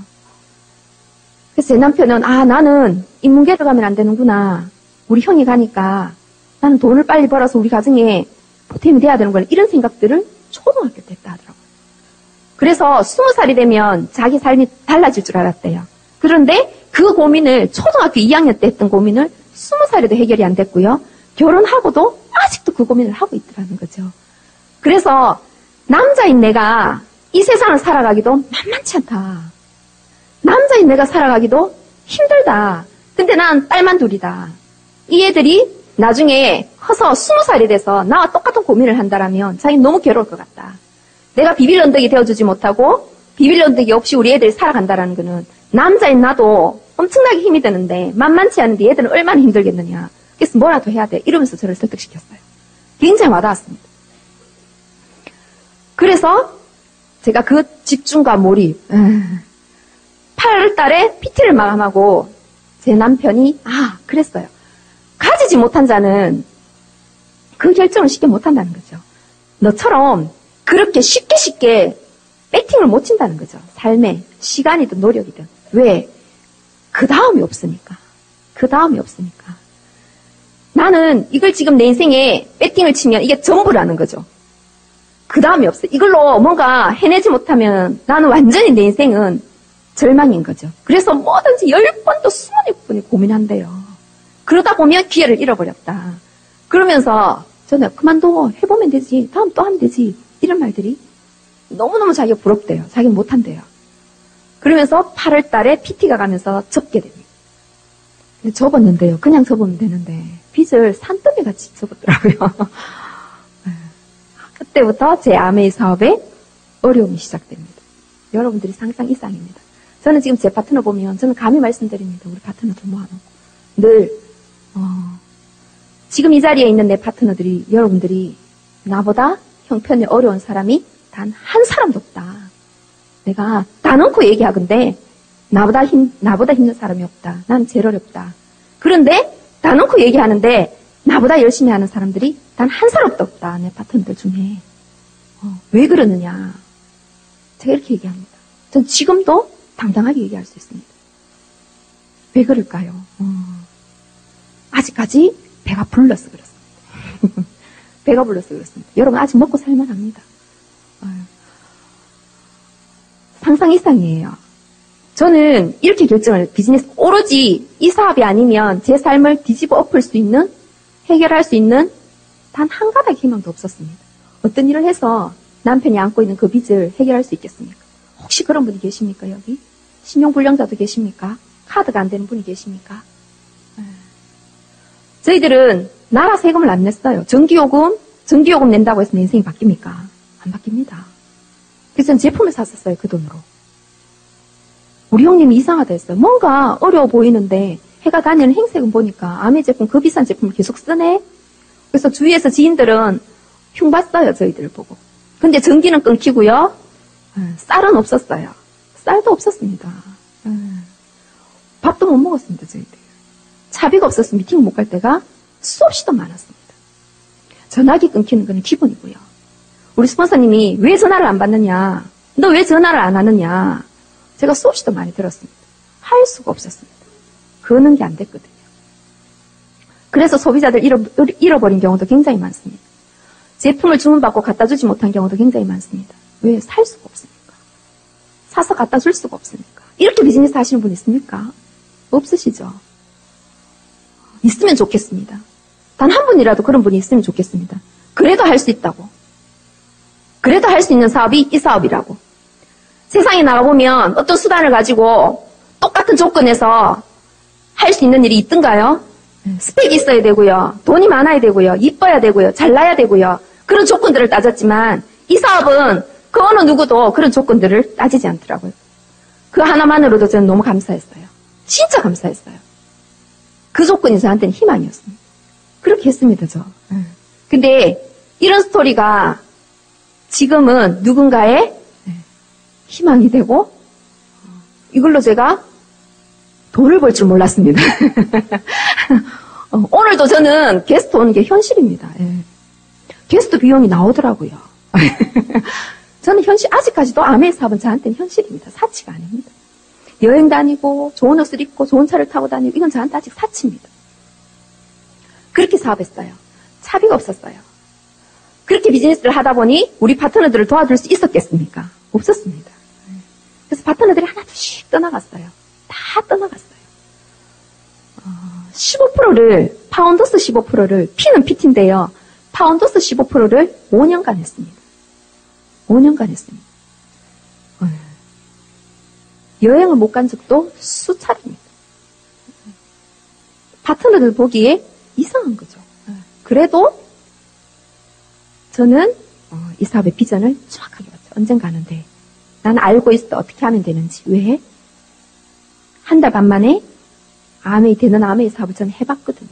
A: 그래서 제 남편은 나는 인문계를 가면 안 되는구나. 우리 형이 가니까 나는 돈을 빨리 벌어서 우리 가정에 보탬이 돼야 되는구나. 이런 생각들을 초등학교 때 했다 하더라고요. 그래서 20살이 되면 자기 삶이 달라질 줄 알았대요. 그런데 그 고민을 초등학교 2학년 때 했던 고민을 20살에도 해결이 안 됐고요. 결혼하고도 아직도 그 고민을 하고 있더라는 거죠. 그래서 남자인 내가 이 세상을 살아가기도 만만치 않다. 남자인 내가 살아가기도 힘들다. 근데 난 딸만 둘이다. 이 애들이 나중에 커서 20살이 돼서 나와 똑같은 고민을 한다라면 자기는 너무 괴로울 것 같다. 내가 비빌 언덕이 되어주지 못하고 비빌 언덕이 없이 우리 애들이 살아간다라는 거는 남자인 나도 엄청나게 힘이 드는데 만만치 않은데 얘들은 얼마나 힘들겠느냐. 그래서 뭐라도 해야 돼. 이러면서 저를 설득시켰어요. 굉장히 와닿았습니다. 그래서 제가 그 집중과 몰입. 8월 달에 PT를 마감하고 제 남편이 그랬어요. 가지지 못한 자는 그 결정을 쉽게 못한다는 거죠. 너처럼 그렇게 쉽게 배팅을 못 친다는 거죠. 삶에 시간이든 노력이든. 왜? 그 다음이 없으니까. 그 다음이 없으니까. 나는 이걸 지금 내 인생에 배팅을 치면 이게 전부라는 거죠. 그 다음이 없어요. 이걸로 뭔가 해내지 못하면 나는 완전히 내 인생은 절망인 거죠. 그래서 뭐든지 10번도 20번이 고민한대요. 그러다 보면 기회를 잃어버렸다. 그러면서 저는 그만둬. 해보면 되지. 다음 또 하면 되지. 이런 말들이 너무너무 자기가 부럽대요. 자기는 못한대요. 그러면서 8월 달에 PT가 가면서 접게 됩니다. 근데 접었는데요. 그냥 접으면 되는데 빚을 산더미 같이 접었더라고요. 그때부터 제 아메이 사업에 어려움이 시작됩니다. 여러분들이 상상 이상입니다. 저는 지금 제 파트너 보면 저는 감히 말씀드립니다. 우리 파트너들 모아놓고 늘 지금 이 자리에 있는 내 파트너들이 여러분들이 나보다 형편이 어려운 사람이 단 한 사람도 없다. 내가 다 넣고 얘기하건데 나보다 힘든 사람이 없다. 난 제일 어렵다. 그런데 다 넣고 얘기하는데 나보다 열심히 하는 사람들이 단 한 사람도 없다. 내 파트너들 중에. 왜 그러느냐. 제가 이렇게 얘기합니다. 전 지금도 당당하게 얘기할 수 있습니다. 왜 그럴까요? 아직까지 배가 불러서 그렇습니다. 배가 불러서 그렇습니다. 여러분 아직 먹고 살만 합니다. 상상 이상이에요. 저는 이렇게 결정을 비즈니스 오로지 이 사업이 아니면 제 삶을 뒤집어 엎을 수 있는 해결할 수 있는 단 한 가닥 희망도 없었습니다. 어떤 일을 해서 남편이 안고 있는 그 빚을 해결할 수 있겠습니까? 혹시 그런 분이 계십니까 여기? 신용불량자도 계십니까? 카드가 안 되는 분이 계십니까? 저희들은 나라 세금을 안 냈어요. 전기요금 낸다고 해서 내 인생이 바뀝니까? 안 바뀝니다. 그래서 전 제품을 샀었어요. 그 돈으로. 우리 형님이 이상하다 했어요. 뭔가 어려워 보이는데 해가 다니는 행색은 보니까 아메 제품 그 비싼 제품을 계속 쓰네? 그래서 주위에서 지인들은 흉봤어요. 저희들을 보고. 근데 전기는 끊기고요. 쌀은 없었어요. 쌀도 없었습니다. 밥도 못 먹었습니다. 저희들. 차비가 없어서 미팅 못 갈 때가 수없이도 많았습니다. 전화기 끊기는 건 기본이고요. 우리 스폰서님이 왜 전화를 안 받느냐? 너 왜 전화를 안 하느냐? 제가 수없이도 많이 들었습니다. 할 수가 없었습니다. 그는 게 안 됐거든요. 그래서 소비자들 잃어버린 경우도 굉장히 많습니다. 제품을 주문받고 갖다 주지 못한 경우도 굉장히 많습니다. 왜? 살 수가 없으니까. 사서 갖다 줄 수가 없으니까. 이렇게 비즈니스 하시는 분 있습니까? 없으시죠? 있으면 좋겠습니다. 단 한 분이라도 그런 분이 있으면 좋겠습니다. 그래도 할 수 있다고. 그래도 할 수 있는 사업이 이 사업이라고. 세상에 나가보면 어떤 수단을 가지고 똑같은 조건에서 할 수 있는 일이 있던가요? 스펙이 있어야 되고요. 돈이 많아야 되고요. 이뻐야 되고요. 잘나야 되고요. 그런 조건들을 따졌지만 이 사업은 그 어느 누구도 그런 조건들을 따지지 않더라고요. 그 하나만으로도 저는 너무 감사했어요. 진짜 감사했어요. 그 조건이 저한테는 희망이었습니다. 그렇게 했습니다, 저. 근데 이런 스토리가 지금은 누군가의 희망이 되고 이걸로 제가 돈을 벌 줄 몰랐습니다. 오늘도 저는 게스트 오는 게 현실입니다. 게스트 비용이 나오더라고요. 저는 아직까지도 아메이 사업은 저한테는 현실입니다. 사치가 아닙니다. 여행 다니고 좋은 옷을 입고 좋은 차를 타고 다니고 이건 저한테 아직 사치입니다. 그렇게 사업했어요. 차비가 없었어요. 그렇게 비즈니스를 하다 보니 우리 파트너들을 도와줄 수 있었겠습니까? 없었습니다. 그래서 파트너들이 하나둘씩 떠나갔어요. 다 떠나갔어요. 15%를 파운더스 15%를 P는 PT인데요. 파운더스 15%를 5년간 했습니다. 5년간 했습니다. 여행을 못 간 적도 수차례입니다. 파트너들 보기에 이상한 거죠. 그래도 저는 이 사업의 비전을 정확하게 봤죠. 언젠가 하는데 나는 알고 있어. 어떻게 하면 되는지. 왜? 한 달 반 만에 되는 아메이 사업을 저는 해봤거든요.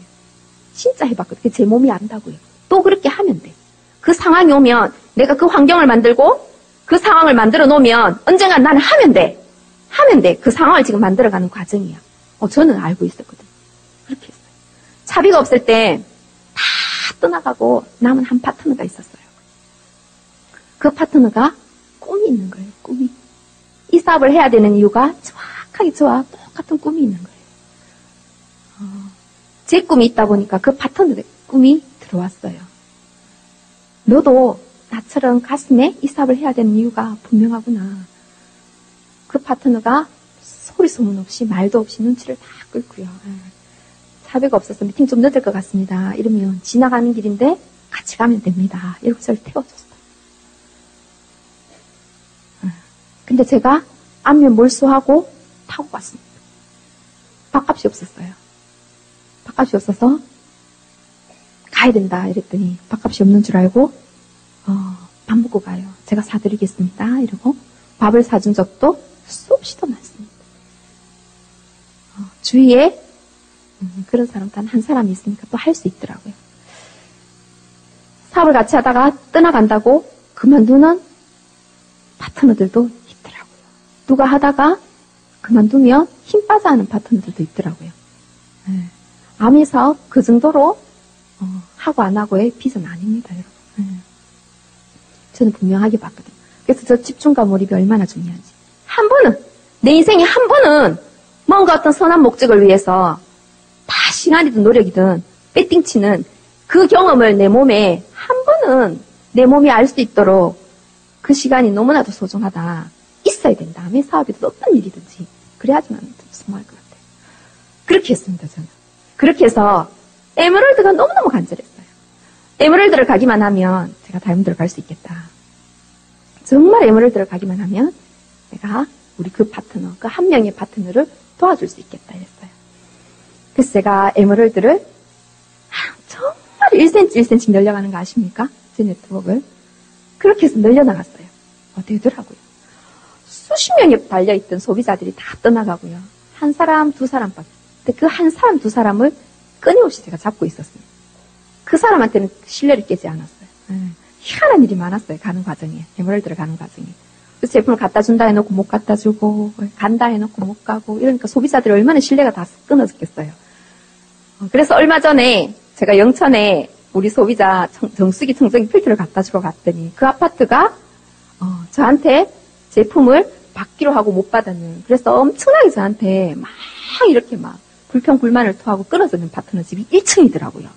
A: 진짜 해봤거든요. 제 몸이 안다고요. 또 그렇게 하면 돼. 그 상황이 오면 내가 그 환경을 만들고 그 그 상황을 만들어 놓으면 언젠가 나는 하면 돼. 하면 돼. 그 상황을 지금 만들어가는 과정이야. 저는 알고 있었거든요. 그렇게 했어요. 차비가 없을 때 다 떠나가고 남은 한 파트너가 있었어요. 그 파트너가 꿈이 있는 거예요. 꿈이. 이 사업을 해야 되는 이유가 정확하게 저와 똑같은 꿈이 있는 거예요. 제 꿈이 있다 보니까 그 파트너의 꿈이 들어왔어요. 너도 나처럼 가슴에 이 사업을 해야 되는 이유가 분명하구나. 그 파트너가 소리 소문 없이 말도 없이 눈치를 다 끌고요. 차비가 없어서 미팅 좀 늦을 것 같습니다. 이러면 지나가는 길인데 같이 가면 됩니다. 이렇게 저를 태워줬어요. 근데 제가 안면 몰수하고 타고 갔습니다. 밥값이 없었어요. 밥값이 없어서 가야 된다 이랬더니 밥값이 없는 줄 알고 밥 먹고 가요. 제가 사드리겠습니다. 이러고 밥을 사준 적도 수없이도 많습니다. 주위에 그런 사람 단 한 사람이 있으니까 또 할 수 있더라고요. 사업을 같이 하다가 떠나간다고 그만두는 파트너들도 있더라고요. 누가 하다가 그만두면 힘 빠져하는 파트너들도 있더라고요. 아미 사업 그 정도로 하고 안 하고의 빚은 아닙니다, 여러분. 저는 분명하게 봤거든요. 그래서 저 집중과 몰입이 얼마나 중요한지. 한 번은, 내 인생에 한 번은 뭔가 어떤 선한 목적을 위해서 다 시간이든 노력이든 배팅치는 그 경험을 내 몸에 한 번은 내 몸이 알 수 있도록 그 시간이 너무나도 소중하다. 있어야 된다. 내 사업이든 어떤 일이든지. 그래야지만 성공할 것 같아요. 그렇게 했습니다, 저는. 그렇게 해서 에메랄드가 너무너무 간절했어요. 에메랄드를 가기만 하면 제가 다이아몬드를 갈 수 있겠다. 정말 에메랄드를 가기만 하면 내가 우리 그 파트너, 그 한 명의 파트너를 도와줄 수 있겠다 했어요. 그래서 제가 에메랄드를 정말 1cm, 1cm씩 늘려가는 거 아십니까? 제 네트워크를. 그렇게 해서 늘려나갔어요. 되더라고요. 수십 명이 달려있던 소비자들이 다 떠나가고요. 한 사람, 두 사람밖에. 근데 그 한 사람, 두 사람을 끊임없이 제가 잡고 있었어요. 그 사람한테는 신뢰를 깨지 않았어요. 희한한 일이 많았어요. 가는 과정에. 에메랄드를 가는 과정에. 그래서 제품을 갖다 준다 해놓고 못 갖다 주고, 간다 해놓고 못 가고, 이러니까 소비자들이 얼마나 신뢰가 다 끊어졌겠어요. 그래서 얼마 전에 제가 영천에 우리 소비자 정수기 청소기 필터를 갖다 주러 갔더니 그 아파트가 저한테 제품을 받기로 하고 못 받았는, 그래서 엄청나게 저한테 막 이렇게 막 불평 불만을 토하고 끊어지는 파트너 집이 1층이더라고요.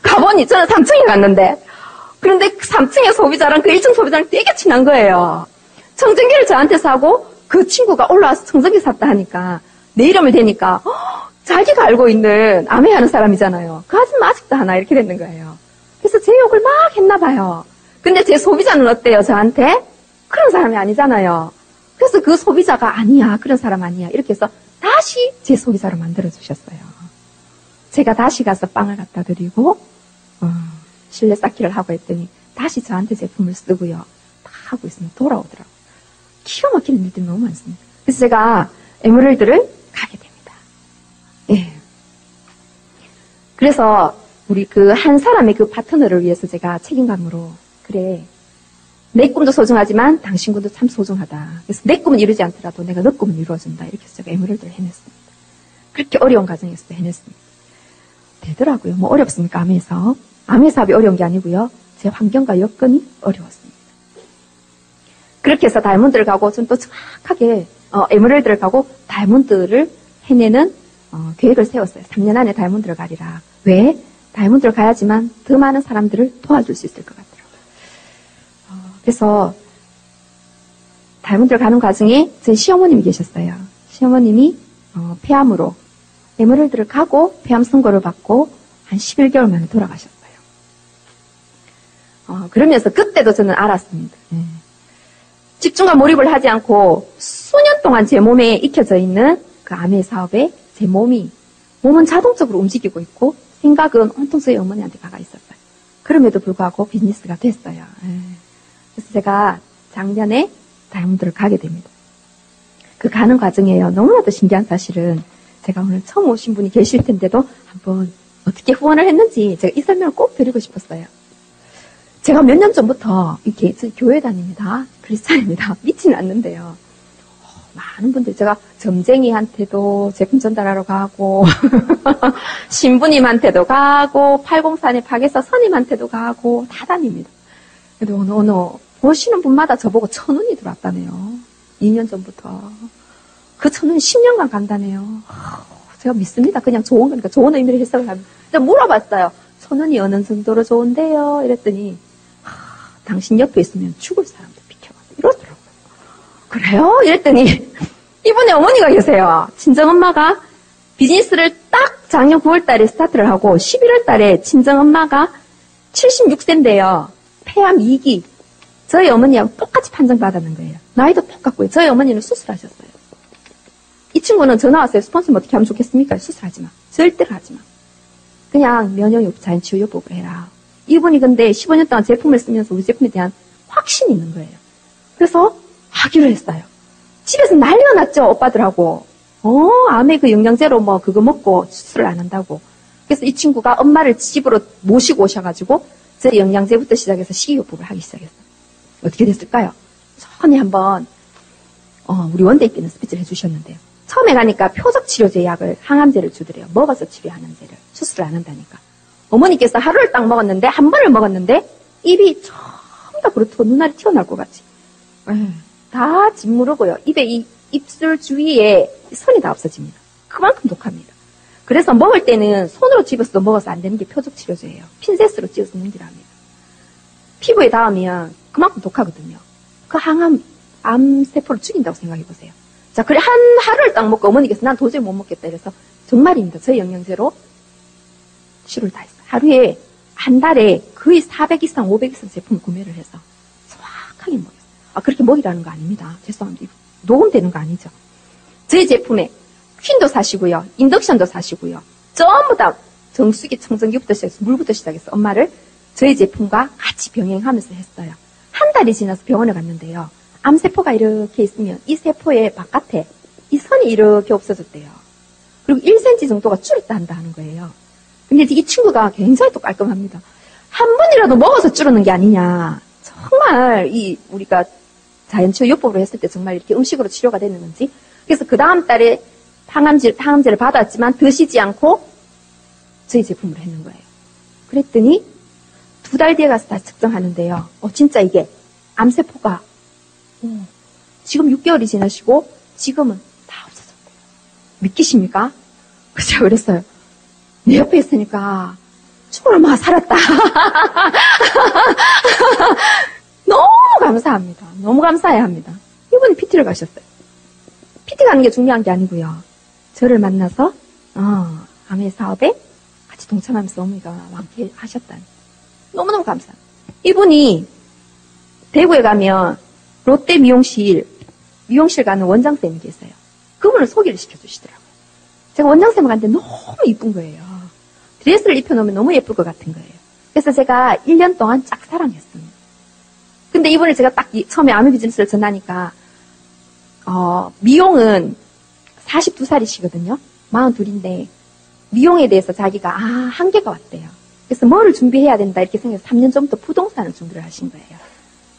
A: 가보니 저는 3층에 갔는데, 그런데 3층의 소비자랑 그 1층 소비자랑 되게 친한 거예요. 청정기를 저한테 사고 그 친구가 올라와서 청정기 샀다 하니까 내 이름을 대니까 자기가 알고 있는 아메하는 사람이잖아요. 그 아줌마 아직도 하나 이렇게 됐는 거예요. 그래서 제 욕을 막 했나 봐요. 근데 제 소비자는 어때요, 저한테? 그런 사람이 아니잖아요. 그래서 그 소비자가 아니야, 그런 사람 아니야, 이렇게 해서 다시 제 소비자로 만들어주셨어요. 제가 다시 가서 빵을 갖다 드리고 신뢰 쌓기를 하고 했더니 다시 저한테 제품을 쓰고요. 다 하고 있으면 돌아오더라고요. 기가 막히는 일들이 너무 많습니다. 그래서 제가 에메랄드를 가게 됩니다. 예. 그래서 우리 그 한 사람의 그 파트너를 위해서 제가 책임감으로, 그래, 내 꿈도 소중하지만 당신 꿈도 참 소중하다. 그래서 내 꿈은 이루지 않더라도 내가 너 꿈은 이루어준다. 이렇게 해서 제가 에메랄드를 해냈습니다. 그렇게 어려운 과정에서 해냈습니다. 되더라고요. 뭐 어렵습니까? 아메 사업. 아메 사업이 어려운 게 아니고요. 제 환경과 여건이 어려웠습니다. 그렇게 해서 다이아몬드를 가고, 전 또 정확하게 에메랄드를 가고 다이아몬드를 해내는 계획을 세웠어요. 3년 안에 다이아몬드를 가리라. 왜? 다이아몬드를 가야지만 더 많은 사람들을 도와줄 수 있을 것 같더라고요. 그래서 다이아몬드를 가는 과정에 제 시어머님이 계셨어요. 시어머님이 폐암으로 에메랄드를 가고 폐암 선고를 받고 한 11개월 만에 돌아가셨어요. 그러면서 그때도 저는 알았습니다. 집중과 몰입을 하지 않고 수년 동안 제 몸에 익혀져 있는 그 아메 사업에 제 몸은 자동적으로 움직이고 있고 생각은 온통 저희 어머니한테 가가 있었어요. 그럼에도 불구하고 비즈니스가 됐어요. 그래서 제가 작년에 다이아몬드를 가게 됩니다. 그 가는 과정에요. 너무나도 신기한 사실은 제가 오늘 처음 오신 분이 계실 텐데도 한번 어떻게 후원을 했는지 제가 이 설명을 꼭 드리고 싶었어요. 제가 몇 년 전부터 이렇게 교회 다닙니다. 크리스찬입니다. 믿지는 않는데요. 많은 분들, 제가 점쟁이한테도 제품 전달하러 가고, 신부님한테도 가고, 804님 파괴서 선임한테도 가고, 다 다닙니다. 근데 어느 보시는 분마다 저보고 1,000원이 들어왔다네요. 2년 전부터. 그 1,000원이 10년간 간다네요. 제가 믿습니다. 그냥 좋은 거니까 좋은 의미로 해석을 합니다. 물어봤어요. 1,000원이 어느 정도로 좋은데요? 이랬더니, 당신 옆에 있으면 죽을 사람도 비켜가고 이러더라고요. 그래요? 이랬더니 이분의 어머니가 계세요. 친정엄마가 비즈니스를 딱 작년 9월 달에 스타트를 하고 11월 달에 친정엄마가 76세인데요. 폐암 2기. 저희 어머니하고 똑같이 판정받았는 거예요. 나이도 똑같고요. 저희 어머니는 수술하셨어요. 이 친구는 전화 왔어요. 스폰서는 어떻게 하면 좋겠습니까? 수술하지 마. 절대로 하지 마. 그냥 면역력 자연치유 요법을 해라. 이분이 근데 15년 동안 제품을 쓰면서 우리 제품에 대한 확신이 있는 거예요. 그래서 하기로 했어요. 집에서 난리가 났죠, 오빠들하고. 암에 그 영양제로 뭐 그거 먹고 수술을 안 한다고. 그래서 이 친구가 엄마를 집으로 모시고 오셔가지고 제 영양제부터 시작해서 식이요법을 하기 시작했어요. 어떻게 됐을까요? 천히 한번 우리 원대님께는 스피치를 해주셨는데요. 처음에 가니까 표적치료제 약을, 항암제를 주더래요. 먹어서 치료하는 제를. 수술을 안 한다니까. 어머니께서 하루를 딱 먹었는데, 한 번을 먹었는데, 입이 전부 다 그렇고 눈알이 튀어나올 것 같이. 다 짓무르고요. 입에 이 입술 주위에 선이 다 없어집니다. 그만큼 독합니다. 그래서 먹을 때는 손으로 집어서 먹어서 안 되는 게 표적치료제예요. 핀셋으로 찧어서 넘기랍니다. 피부에 닿으면 그만큼 독하거든요. 그 암세포를 죽인다고 생각해보세요. 자, 그래, 하루를 딱 먹고 어머니께서 난 도저히 못 먹겠다 이래서 정말입니다. 저희 영양제로 치료를 다 했어요. 하루에, 한 달에 거의 400 이상, 500 이상 제품을 구매를 해서 정확하게 먹였어요. 그렇게 먹이라는 거 아닙니다. 죄송합니다. 녹음되는 거 아니죠. 저희 제품에 퀸도 사시고요. 인덕션도 사시고요. 전부 다 정수기, 청정기부터 시작해서 물부터 시작해서 엄마를 저희 제품과 같이 병행하면서 했어요. 한 달이 지나서 병원에 갔는데요. 암세포가 이렇게 있으면 이 세포의 바깥에 이 선이 이렇게 없어졌대요. 그리고 1cm 정도가 줄었다 한다 하는 거예요. 근데 이 친구가 굉장히 또 깔끔합니다. 한 번이라도 먹어서 줄었는 게 아니냐. 정말 우리가 자연치유 요법으로 했을 때 정말 이렇게 음식으로 치료가 되는 건지. 그래서 그 다음 달에 항암제를 받았지만 드시지 않고 저희 제품으로 했는 거예요. 그랬더니 2달 뒤에 가서 다시 측정하는데요. 진짜 이게 암세포가 지금 6개월이 지나시고 지금은 다 없어졌대요. 믿기십니까? 그래서 제가 그랬어요. 내 옆에 있으니까 정말 살았다. 너무 감사합니다. 너무 감사해야 합니다. 이분이 PT를 가셨어요. PT 가는 게 중요한 게 아니고요. 저를 만나서 암의 사업에 같이 동참하면서 어머니가 함께 하셨다니. 너무너무 감사합니다. 이분이 대구에 가면 롯데 미용실 가는 원장쌤이 계세요. 그분을 소개를 시켜주시더라고요. 제가 원장쌤을 갔는데 너무 이쁜 거예요. 드레스를 입혀놓으면 너무 예쁠 것 같은 거예요. 그래서 제가 1년 동안 짝사랑했습니다. 근데 이분을 제가 딱 처음에 암의 비즈니스를 전하니까 미용은 42살이시거든요. 42인데 미용에 대해서 자기가 한계가 왔대요. 그래서 뭐를 준비해야 된다 이렇게 생각해서 3년 전부터 부동산을 준비를 하신 거예요.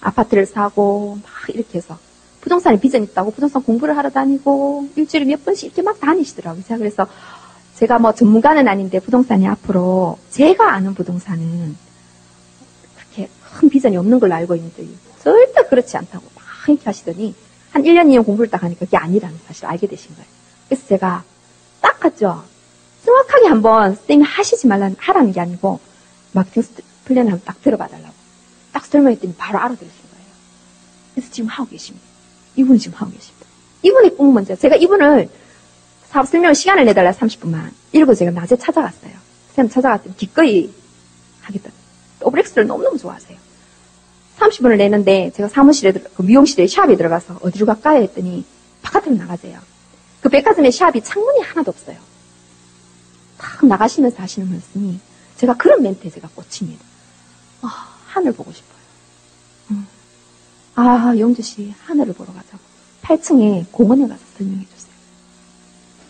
A: 아파트를 사고 막 이렇게 해서 부동산에 빚은 있다고 부동산 공부를 하러 다니고 일주일에 몇 번씩 이렇게 막 다니시더라고요. 그래서 제가 뭐 전문가는 아닌데 부동산이 앞으로 제가 아는 부동산은 그렇게 큰 비전이 없는 걸로 알고 있는데 절대 그렇지 않다고 막 이렇게 하시더니 한 1년, 2년 공부를 딱 하니까 그게 아니라는 사실을 알게 되신 거예요. 그래서 제가 딱 갔죠. 정확하게 한번 선생님이 하라는 게 아니고 마케팅 플랜을 한번 딱 들어봐 달라고. 딱 설명했더니 바로 알아들으신 거예요. 그래서 지금 하고 계십니다. 이분이 지금 하고 계십니다. 이분이 꼭 먼저 제가 이분을 사업 설명 시간을 내달라 30분만 이러고 제가 낮에 찾아갔어요. 선생님 찾아갔더니 기꺼이 하겠다. 오브렉스를 너무너무 좋아하세요. 30분을 내는데 제가 사무실에 그 미용실에 샵에 들어가서 어디로 갈까요 했더니 바깥으로 나가세요. 그 백화점에 샵이 창문이 하나도 없어요. 탁 나가시면서 하시는 말씀이 제가 그런 멘트에 제가 꽂힙니다. 하늘 보고 싶어요. 영주씨 하늘을 보러 가자고. 8층에 공원에 가서 설명해 주세요.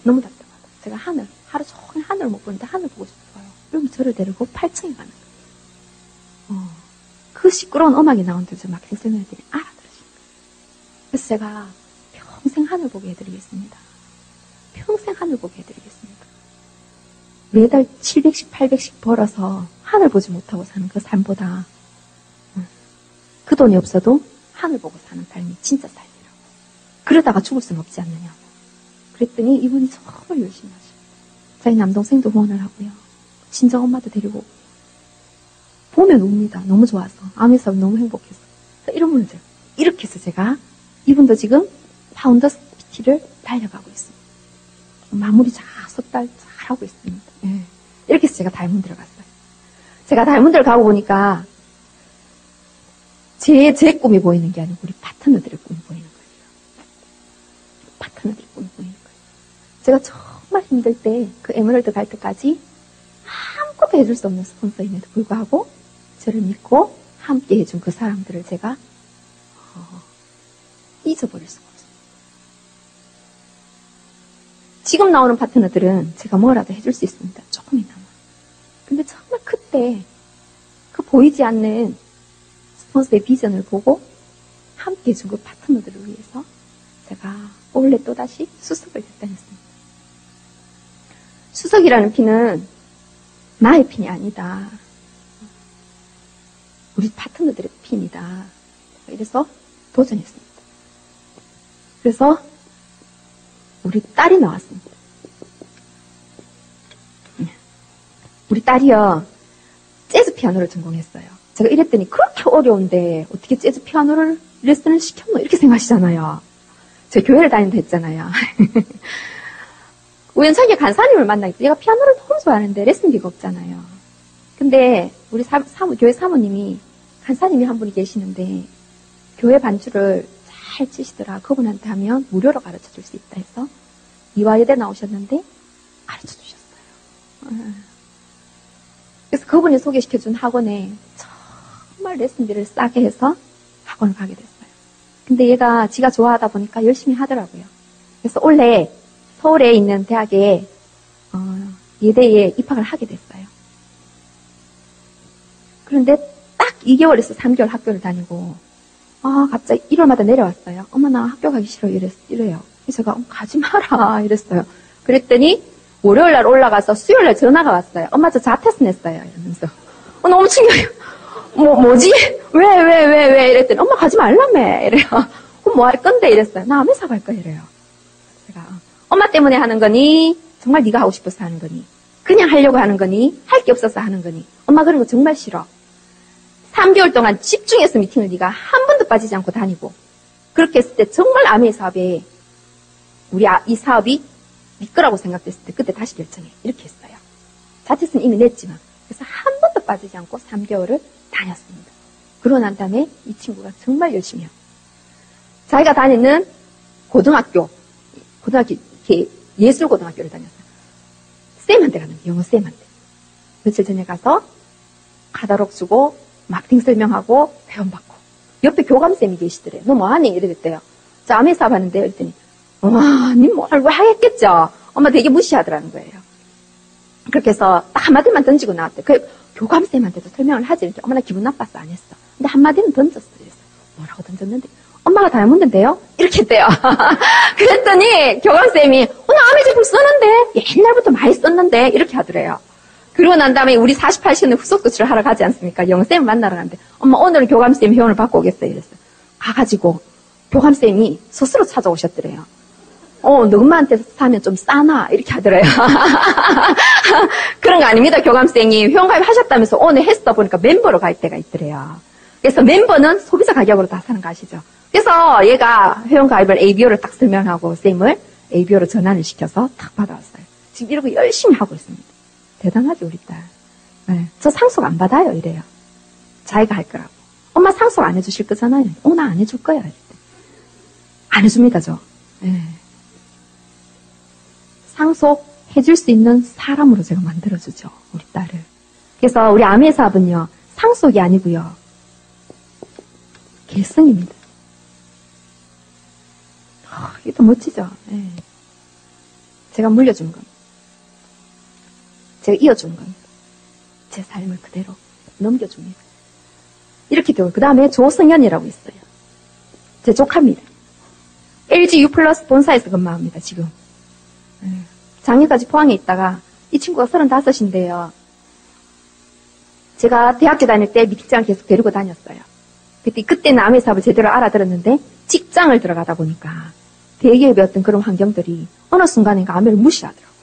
A: 너무 답답하다. 제가 하루 종일 하늘을 못 보는데 하늘 보고 싶어요. 그럼 저를 데리고 8층에 가는 거예요. 그 시끄러운 음악이 나오는데 저 막 설명했더니 알아들으신 거예요. 그래서 제가 평생 하늘 보게 해드리겠습니다. 평생 하늘 보게 해드리겠습니다. 매달 700씩 800씩 벌어서 하늘 보지 못하고 사는 그 삶보다 그 돈이 없어도 하늘 보고 사는 삶이 진짜 삶이라고. 그러다가 죽을 수는 없지 않느냐고. 그랬더니 이분이 정말 열심히 하셔요. 자기 남동생도 후원을 하고요. 친정엄마도 데리고 보면 웁니다. 너무 좋아서. 암에서 너무 행복해서. 이런 분들. 이렇게 해서 제가 이분도 지금 파운더스 PT를 달려가고 있습니다. 마무리 잘 하고 있습니다. 예. 이렇게 해서 제가 다이몬드를 갔어요. 제가 다이몬드를 가고 보니까 제 꿈이 보이는 게 아니고 우리 파트너들의 꿈이 보이는 거예요. 파트너들의 꿈이 보이는 거예요. 제가 정말 힘들 때 그 에메랄드 갈 때까지 아무것도 해줄 수 없는 스폰서임에도 불구하고 저를 믿고 함께 해준 그 사람들을 제가 잊어버릴 수가 없어요. 지금 나오는 파트너들은 제가 뭐라도 해줄 수 있습니다. 조금이나마. 근데 정말 그때 그 보이지 않는 스폰서의 비전을 보고 함께 해준 그 파트너들을 위해서 제가 올해 또다시 수석을 결단했습니다. 수석이라는 핀은 나의 핀이 아니다. 우리 파트너들의 핀이다. 이래서 도전했습니다. 그래서 우리 딸이 나왔습니다. 우리 딸이요, 재즈 피아노를 전공했어요. 제가 이랬더니 그렇게 어려운데 어떻게 재즈 피아노를 레슨을 시켰노? 이렇게 생각하시잖아요. 제가 교회를 다닌다 했잖아요. 우연찮게 간사님을 만나게 얘가 피아노를 너무 좋아하는데 레슨비가 없잖아요. 근데 우리 교회 사모님이 간사님이 한 분이 계시는데 교회 반주를 잘 치시더라. 그분한테 하면 무료로 가르쳐 줄 수 있다 해서 이화여대 나오셨는데 가르쳐 주셨어요. 그래서 그분이 소개시켜준 학원에 정말 레슨비를 싸게 해서 학원을 가게 됐어요. 근데 얘가 지가 좋아하다 보니까 열심히 하더라고요. 그래서 올해 서울에 있는 대학에 예대에 입학을 하게 됐어요. 그런데 딱 2개월에서 3개월 학교를 다니고 갑자기 1월마다 내려왔어요. 엄마 나 학교 가기 싫어 이래요. 그래서 제가 가지 마라 이랬어요. 그랬더니 월요일날 올라가서 수요일날 전화가 왔어요. 엄마 저 자퇴스 냈어요 이러면서 너무 충격이에요. 뭐지? 왜 이랬더니 엄마 가지 말라며 이래요. 그럼 뭐 할 건데 이랬어요. 나 암회사 갈 거야 이래요. 제가 엄마 때문에 하는 거니 정말 네가 하고 싶어서 하는 거니 그냥 하려고 하는 거니 할 게 없어서 하는 거니 엄마 그런 거 정말 싫어. 3개월 동안 집중해서 미팅을 네가 한 번도 빠지지 않고 다니고 그렇게 했을 때 정말 암의 사업에 이 사업이 네 거라고 생각됐을 때 그때 다시 결정해. 이렇게 했어요. 자퇴서는 이미 냈지만 그래서 한 번도 빠지지 않고 3개월을 다녔습니다. 그러고 난 다음에 이 친구가 정말 열심히 하고 자기가 다니는 고등학교 예술고등학교를 다녔어요. 쌤한테 가는 거예요. 영어 쌤한테. 며칠 전에 가서 카다록 주고 마케팅 설명하고 회원받고 옆에 교감쌤이 계시더래요. 너 뭐하니? 이랬대요. 저 암회사 봤는데요. 이랬더니 님 뭐 하겠겠죠. 엄마 되게 무시하더라는 거예요. 그렇게 해서 딱 한마디만 던지고 나왔대. 그 교감쌤한테도 설명을 하지. 이렇게 엄마 나 기분 나빠서 안 했어. 근데 한마디는 던졌어. 그래서 뭐라고 던졌는데 엄마가 다이아몬드인데요? 이렇게 했대요. 그랬더니 교감쌤이 나 암의 제품 쓰는데 옛날부터 많이 썼는데 이렇게 하더래요. 그러고 난 다음에 우리 48시간의 후속 조치를 하러 가지 않습니까? 영쌤을 만나러 가는데 엄마 오늘은 교감쌤 회원을 받고 오겠어요. 이랬어요. 가가지고 교감쌤이 스스로 찾아오셨더래요. 너 엄마한테 사면 좀 싸나? 이렇게 하더래요. 그런 거 아닙니다. 교감쌤이 회원가입 하셨다면서 오늘 했어 보니까 멤버로 갈 때가 있더래요. 그래서 멤버는 소비자 가격으로 다 사는 거 아시죠? 그래서 얘가 회원가입을 ABO를 딱 설명하고 쌤을 ABO로 전환을 시켜서 딱 받아왔어요. 지금 이러고 열심히 하고 있습니다. 대단하죠 우리 딸. 네. 저 상속 안 받아요 이래요. 자기가 할 거라고. 엄마 상속 안 해주실 거잖아요. 나 안 해줄 거야. 이랬더니. 안 해줍니다 저. 네. 상속해줄 수 있는 사람으로 제가 만들어주죠 우리 딸을. 그래서 우리 암의 사업은요 상속이 아니고요 계승입니다. 이게 더 멋지죠. 네. 제가 물려준 겁니다. 제가 이어준 겁니다. 제 삶을 그대로 넘겨줍니다. 이렇게 되고, 그 다음에 조성현이라고 있어요. 제 조카입니다. LG U 플러스 본사에서 근무합니다, 지금. 작년까지 포항에 있다가, 이 친구가 35인데요. 제가 대학교 다닐 때 미팅장을 계속 데리고 다녔어요. 그때는 암의 사업을 제대로 알아들었는데, 직장을 들어가다 보니까, 대기업의 어떤 그런 환경들이 어느 순간인가 암회를 무시하더라고요.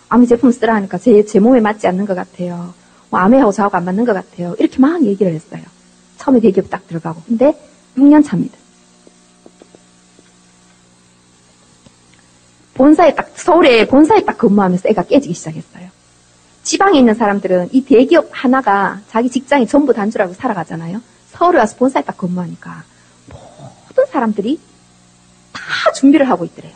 A: 암의 제품 쓰라 하니까 제 몸에 맞지 않는 것 같아요. 뭐 암회하고 저하고 안 맞는 것 같아요. 이렇게 막 얘기를 했어요. 처음에 대기업 딱 들어가고. 근데 6년 차입니다. 서울에 본사에 딱 근무하면서 애가 깨지기 시작했어요. 지방에 있는 사람들은 이 대기업 하나가 자기 직장이 전부 단주라고 살아가잖아요. 서울에 와서 본사에 딱 근무하니까 모든 사람들이 다 준비를 하고 있더래요.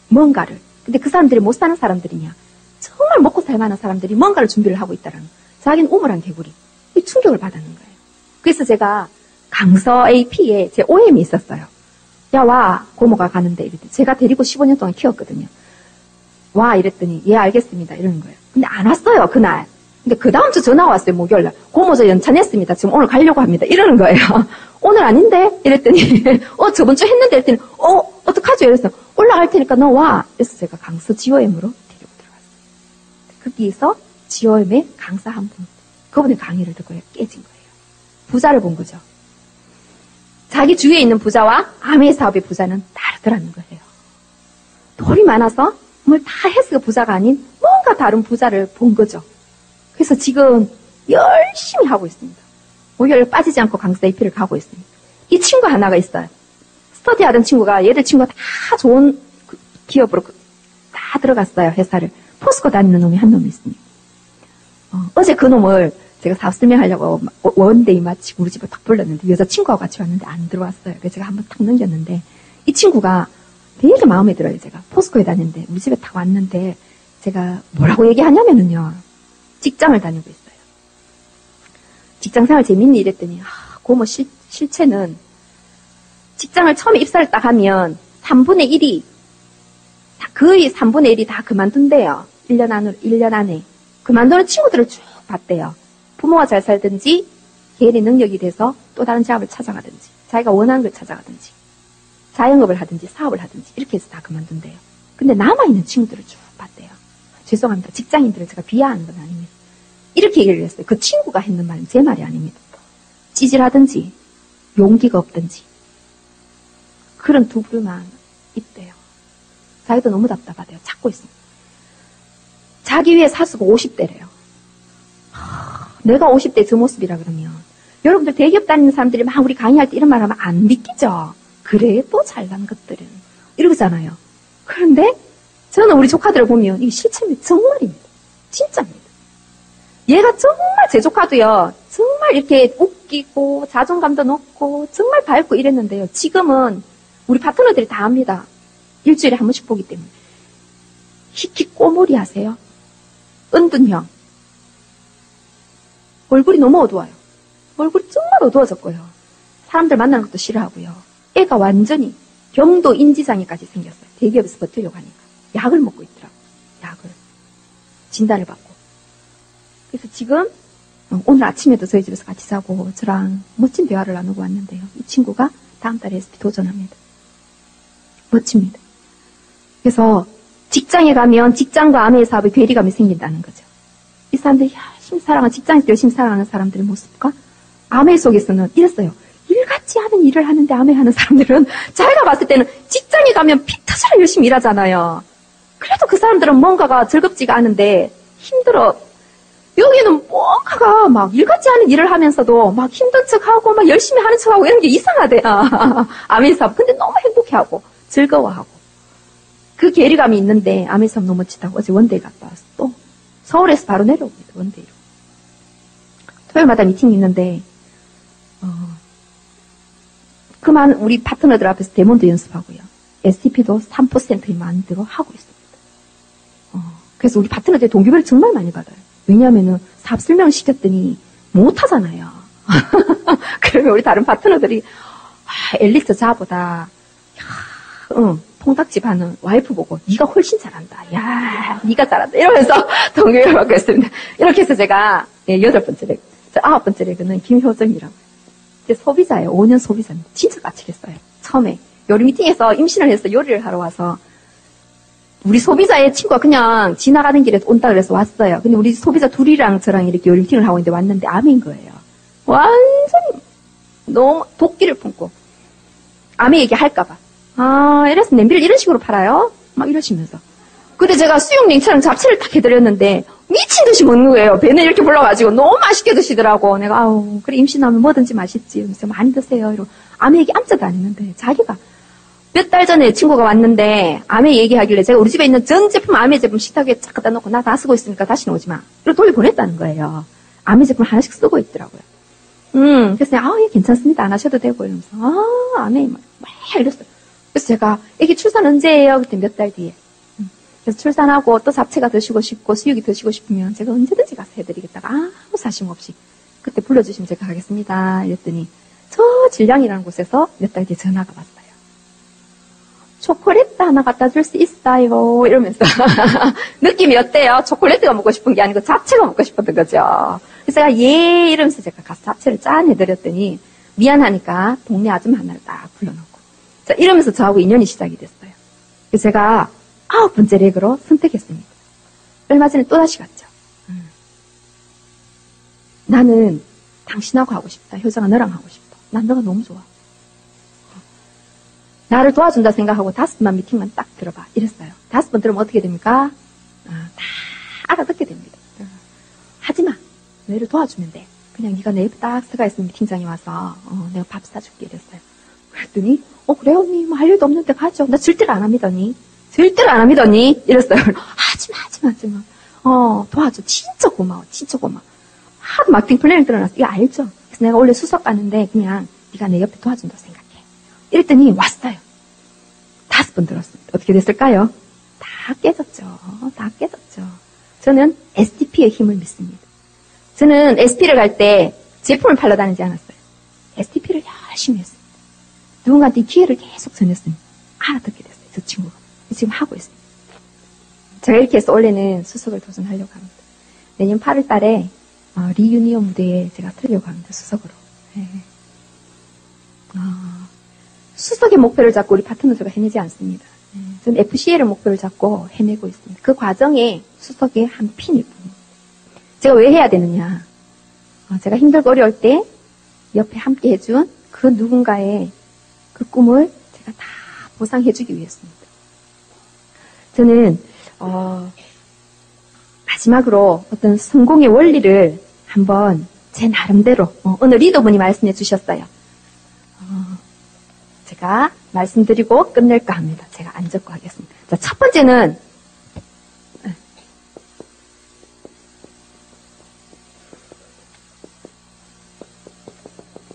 A: 뭔가를. 근데 그 사람들이 못 사는 사람들이냐. 정말 먹고 살만한 사람들이 뭔가를 준비를 하고 있다라는 거예요. 자기는 우물한 개구리. 이 충격을 받았는 거예요. 그래서 제가 강서 AP에 제 OM이 있었어요. 야, 와. 고모가 가는데 이랬더니 제가 데리고 15년 동안 키웠거든요. 와 이랬더니 예 알겠습니다 이러는 거예요. 근데 안 왔어요 그날. 근데 그 다음 주 전화가 왔어요 목요일날. 고모 저 연차냈습니다. 지금 오늘 가려고 합니다. 이러는 거예요. 오늘 아닌데? 이랬더니 저번 주 했는데 이랬더니 어떡하죠? 이랬어요. 올라갈 테니까 너 와. 그래서 제가 강서 GOM으로 데리고 들어갔어요. 거기에서 GOM의 강사 한 분. 그분의 강의를 듣고 깨진 거예요. 부자를 본 거죠. 자기 주위에 있는 부자와 암의 사업의 부자는 다르더라는 거예요. 돈이 많아서 뭘 다 해서 부자가 아닌 뭔가 다른 부자를 본 거죠. 그래서 지금 열심히 하고 있습니다. 목요일 빠지지 않고 강사 AP를 가고 있습니다. 이 친구 하나가 있어요. 스터디 하던 친구가 얘들 친구가 다 좋은 기업으로 다 들어갔어요. 회사를. 포스코 다니는 놈이 한 놈이 있습니다. 어제 그 놈을 제가 사업 설명하려고 원데이 마치고 우리 집에 탁 불렀는데 여자친구하고 같이 왔는데 안 들어왔어요. 그래서 제가 한번 탁 넘겼는데 이 친구가 되게 마음에 들어요. 제가 포스코에 다니는데 우리 집에 탁 왔는데 제가 뭐라고 얘기하냐면은요. 직장을 다니고 있어요. 직장생활 재밌니? 이랬더니 고모 실체는 직장을 처음에 입사를 딱 하면 3분의 1이 거의 3분의 1이 다 그만둔대요. 1년 안에. 그만두는 친구들을 쭉 봤대요. 부모가 잘 살든지 개인의 능력이 돼서 또 다른 작업을 찾아가든지 자기가 원하는 걸 찾아가든지 자영업을 하든지 사업을 하든지 이렇게 해서 다 그만둔대요. 근데 남아있는 친구들을 쭉 봤대요. 죄송합니다. 직장인들을 제가 비하하는 건 아닙니다. 이렇게 얘기를 했어요. 그 친구가 했는 말은 제 말이 아닙니다. 찌질하든지 용기가 없든지 그런 두 부류만 있대요. 자기도 너무 답답하대요. 찾고 있습니다. 자기 위에 사수가 50대래요. 내가 50대 저 모습이라 그러면 여러분들 대기업 다니는 사람들이 막 우리 강의할 때 이런 말 하면 안 믿기죠. 그래 또 잘난 것들은 이러잖아요. 그런데 저는 우리 조카들을 보면 이게 실체입니다. 정말입니다. 진짜입니다. 얘가 정말 제 조카도요. 정말 이렇게 웃기고 자존감도 높고 정말 밝고 이랬는데요. 지금은 우리 파트너들이 다 합니다. 일주일에 한 번씩 보기 때문에. 히키 꼬물이 하세요. 은둔형. 얼굴이 너무 어두워요. 얼굴이 정말 어두워졌고요. 사람들 만나는 것도 싫어하고요. 애가 완전히 경도 인지장애까지 생겼어요. 대기업에서 버티려고 하니까. 약을 먹고 있더라고요. 약을. 진단을 받고. 그래서 지금 오늘 아침에도 저희 집에서 같이 자고 저랑 멋진 대화를 나누고 왔는데요. 이 친구가 다음 달에 SP 도전합니다. 멋집니다. 그래서 직장에 가면 직장과 암의 사업에 괴리감이 생긴다는 거죠. 이 사람들이 열심히 살아가는 직장에서 열심히 살아가는 사람들의 모습과 암의 속에서는 이랬어요. 일같지 않은 일을 하는데 암의 하는 사람들은 자기가 봤을 때는 직장에 가면 피 터지라 열심히 일하잖아요. 그래도 그 사람들은 뭔가가 즐겁지가 않은데 힘들어. 여기는 뭔가가 막 일같지 않은 일을 하면서도 막 힘든 척하고 막 열심히 하는 척하고 이런 게 이상하대요. 암의 사업. 근데 너무 행복해하고 즐거워하고. 그 괴리감이 있는데 암의 사업 너무 멋지다고 어제 원데이 갔다 와서 또 서울에서 바로 내려옵니다. 원데이로. 토요일마다 미팅이 있는데 그만 우리 파트너들 앞에서 데몬도 연습하고요. STP도 3% 만들고 하고 있습니다. 그래서 우리 파트너들 동기부여를 정말 많이 받아요. 왜냐하면은 사업 설명을 시켰더니 못하잖아요. 그러면 우리 다른 파트너들이 엘리트 자보다 통닭집 하는 와이프 보고 네가 훨씬 잘한다. 야, 네가 잘한다. 이러면서 동기부여를 받고 있습니다. 이렇게 해서 제가 8번째 레그, 9번째 레그는 김효정이라고. 이제 소비자예요. 5년 소비자입니다. 진짜 까칠했어요. 처음에. 요리 미팅에서 임신을 해서 요리를 하러 와서 우리 소비자의 친구가 그냥 지나가는 길에 온다 그래서 왔어요. 근데 우리 소비자 둘이랑 저랑 이렇게 요리 미팅을 하고 있는데 왔는데 암인 거예요. 완전히 너무 도끼를 품고 암의 얘기할까봐. 이래서 냄비를 이런 식으로 팔아요? 막 이러시면서. 근데 제가 수육 냉채랑 잡채를 딱 해드렸는데 미친 듯이 먹는 거예요. 배는 이렇게 불러가지고 너무 맛있게 드시더라고. 내가 그래 임신하면 뭐든지 맛있지. 그래서 많이 드세요. 이러고 암의 얘기 아무짝도 안 했는데 자기가 몇 달 전에 친구가 왔는데 암의 얘기하길래 제가 우리 집에 있는 전 제품 암의 제품 식탁 위에 쫙 갖다 놓고 나 다 쓰고 있으니까 다시는 오지 마. 이러고 돌려보냈다는 거예요. 암의 제품 하나씩 쓰고 있더라고요. 그래서 예, 괜찮습니다. 안 하셔도 되고 이러면서 암의 막 이랬어요. 그래서 제가 애기 출산 언제예요? 그때 몇 달 뒤에. 그래서 출산하고 또 잡채가 드시고 싶고 수육이 드시고 싶으면 제가 언제든지 가서 해드리겠다가 아무 사심 없이 그때 불러주시면 제가 가겠습니다. 이랬더니 저 질량이라는 곳에서 몇 달 뒤에 전화가 왔어요. 초콜릿 하나 갖다 줄 수 있어요. 이러면서 느낌이 어때요? 초콜릿가 먹고 싶은 게 아니고 잡채가 먹고 싶었던 거죠. 그래서 제가 예 이러면서 제가 가서 잡채를 짠 해드렸더니 미안하니까 동네 아줌마 하나를 딱 불러놓고 자 이러면서 저하고 인연이 시작이 됐어요. 그래서 제가 9번째 렉으로 선택했습니다. 얼마 전에 또다시 갔죠. 나는 당신하고 하고 싶다. 효정아 너랑 하고 싶다. 난 너가 너무 좋아. 나를 도와준다 생각하고 5번 미팅만 딱 들어봐. 이랬어요. 5번 들으면 어떻게 됩니까? 다 알아듣게 됩니다. 하지마. 너를 도와주면 돼. 그냥 네가 내 옆에 딱 서가 있으면 미팅장에 와서 내가 밥 사줄게 이랬어요. 그랬더니 그래 언니 뭐 할 일도 없는데 가죠. 나 절대로 안 합니다 언니. 절대로 안 합니다 언니. 이랬어요. 하지마. 도와줘. 진짜 고마워. 진짜 고마워. 하도 마케팅 플랜을 들어놨어. 이거 알죠? 그래서 내가 원래 수석 가는데 그냥 네가 내 옆에 도와준다고 생각해. 이랬더니 왔어요. 5번 들었습니다. 어떻게 됐을까요? 다 깨졌죠. 저는 STP의 힘을 믿습니다. 저는 STP를 갈 때 제품을 팔러 다니지 않았어요. STP를 열심히 했습니다. 누군가한테 이 기회를 계속 전했습니다. 알아듣게 됐어요. 저 친구가. 지금 하고 있습니다. 제가 이렇게 해서 원래는 수석을 도전하려고 합니다. 내년 8월 달에 리유니언 무대에 제가 틀려고 합니다. 수석으로. 네. 수석의 목표를 잡고 우리 파트너들과 해내지 않습니다. 저는 FCA를 목표를 잡고 해내고 있습니다. 그 과정에 수석의 한 핀일 뿐입니다. 제가 왜 해야 되느냐. 제가 힘들고 어려울 때 옆에 함께 해준 그 누군가의 그 꿈을 제가 다 보상해주기 위해서입니다. 저는 마지막으로 어떤 성공의 원리를 한번 제 나름대로 오늘 리더분이 말씀해 주셨어요. 제가 말씀드리고 끝낼까 합니다. 제가 안 적고 하겠습니다. 자, 첫 번째는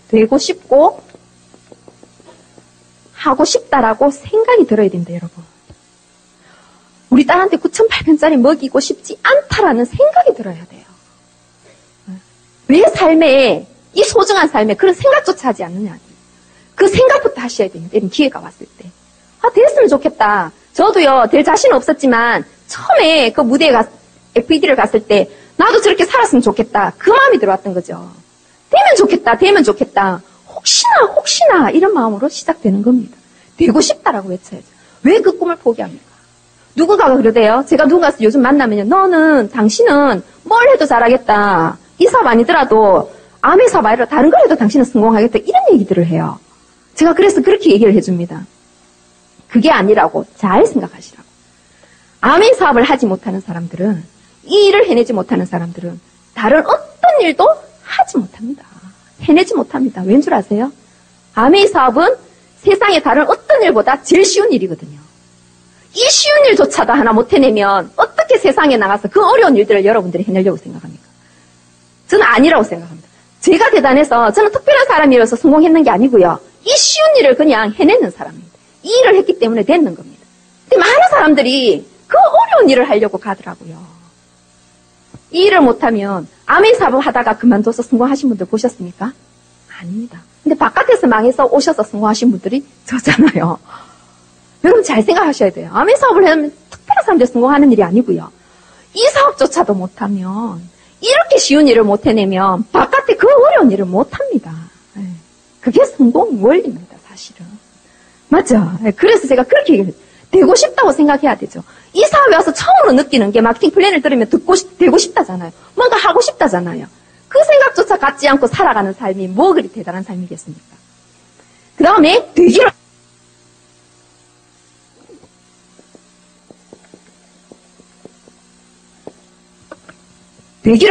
A: 되고 싶고 하고 싶다라고 생각이 들어야 됩니다, 여러분. 우리 딸한테 9,800원짜리 먹이고 싶지 않다라는 생각이 들어야 돼요. 왜 삶에, 이 소중한 삶에 그런 생각조차 하지 않느냐. 그 생각부터 하셔야 됩니다. 이런 기회가 왔을 때. 됐으면 좋겠다. 저도요, 될 자신은 없었지만, 처음에 그 무대에 FED를 갔을 때, 나도 저렇게 살았으면 좋겠다. 그 마음이 들어왔던 거죠. 되면 좋겠다. 혹시나, 이런 마음으로 시작되는 겁니다. 되고 싶다라고 외쳐야죠. 왜 그 꿈을 포기합니까? 누군가가 그러대요. 제가 누군가 요즘 만나면요. 당신은 뭘 해도 잘하겠다. 이 사업 아니더라도, 암의 사업 아니라 다른 걸 해도 당신은 성공하겠다. 이런 얘기들을 해요. 제가 그래서 그렇게 얘기를 해줍니다. 그게 아니라고 잘 생각하시라고. 암의 사업을 하지 못하는 사람들은, 이 일을 해내지 못하는 사람들은 다른 어떤 일도 하지 못합니다. 해내지 못합니다. 왠 줄 아세요? 암의 사업은 세상의 다른 어떤 일보다 제일 쉬운 일이거든요. 이 쉬운 일조차도 하나 못 해내면 어떻게 세상에 나가서 그 어려운 일들을 여러분들이 해내려고 생각합니까? 저는 아니라고 생각합니다. 제가 대단해서 저는 특별한 사람이라서 성공했는 게 아니고요. 이 쉬운 일을 그냥 해내는 사람입니다. 이 일을 했기 때문에 됐는 겁니다. 근데 많은 사람들이 그 어려운 일을 하려고 가더라고요. 이 일을 못하면 암의 사업을 하다가 그만둬서 성공하신 분들 보셨습니까? 아닙니다. 근데 바깥에서 망해서 오셔서 성공하신 분들이 저잖아요. 여러분 잘 생각하셔야 돼요. 암의 사업을 하면 특별한 사람들이 성공하는 일이 아니고요. 이 사업조차도 못하면 이렇게 쉬운 일을 못 해내면 바깥에 그 어려운 일을 못합니다. 그게 성공 원리입니다, 사실은. 맞죠? 그래서 제가 그렇게 얘기해요. 되고 싶다고 생각해야 되죠. 이 사업에 와서 처음으로 느끼는 게 마케팅 플랜을 들으면 되고 싶다잖아요. 뭔가 하고 싶다잖아요. 그 생각조차 갖지 않고 살아가는 삶이 뭐 그리 대단한 삶이겠습니까? 그 다음에 되기를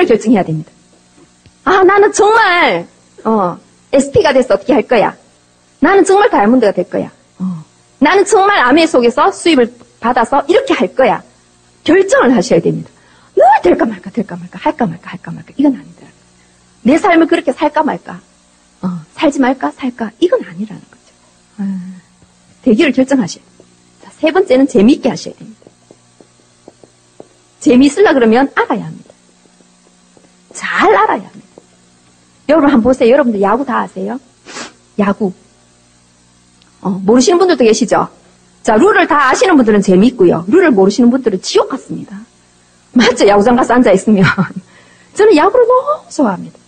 A: 결정해야 됩니다. 아, 나는 정말 SP가 돼서 어떻게 할 거야. 나는 정말 다이아몬드가 될 거야. 나는 정말 아메 속에서 수입을 받아서 이렇게 할 거야. 결정을 하셔야 됩니다. 늘 될까 말까, 될까 말까, 할까 말까, 할까 말까. 이건 아니더라고요. 내 삶을 그렇게 살까 말까, 살지 말까, 살까. 이건 아니라는 거죠. 되기를 결정하셔야 돼요. 자, 세 번째는 재미있게 하셔야 됩니다. 재미있으려 그러면 알아야 합니다. 잘 알아야 합니다. 여러분 한번 보세요. 여러분들 야구 다 아세요? 야구. 모르시는 분들도 계시죠? 자, 룰을 다 아시는 분들은 재미있고요. 룰을 모르시는 분들은 지옥 같습니다. 맞죠? 야구장 가서 앉아있으면. 저는 야구를 너무 좋아합니다.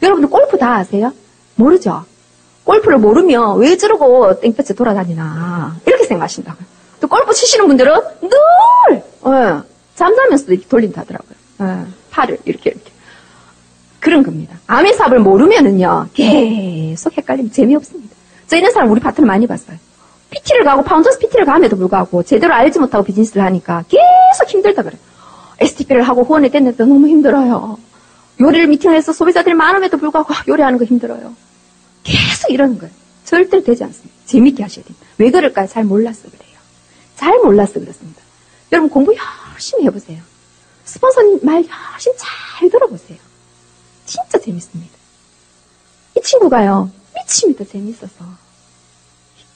A: 여러분들 골프 다 아세요? 모르죠? 골프를 모르면 왜 저러고 땡볕에 돌아다니나. 이렇게 생각하신다고요. 또 골프 치시는 분들은 늘, 잠자면서도 이렇게 돌린다더라고요. 팔을 이렇게. 그런 겁니다. 암의 삽을 모르면은요, 계속 헷갈리면 재미없습니다. 저 이런 사람 우리 파트너 많이 봤어요. PT를 가고 파운더스 PT를 감에도 불구하고 제대로 알지 못하고 비즈니스를 하니까 계속 힘들다 그래요. STP를 하고 후원을 뗐는데 너무 힘들어요. 요리를 미팅을 해서 소비자들이 많음에도 불구하고 요리하는 거 힘들어요. 계속 이러는 거예요. 절대로 되지 않습니다. 재밌게 하셔야 됩니다. 왜 그럴까요? 잘 몰라서 그래요. 잘 몰라서 그렇습니다. 여러분 공부 열심히 해보세요. 스폰서님 말 열심히 잘 들어보세요. 진짜 재밌습니다. 이 친구가요. 미칩니다. 재밌어서.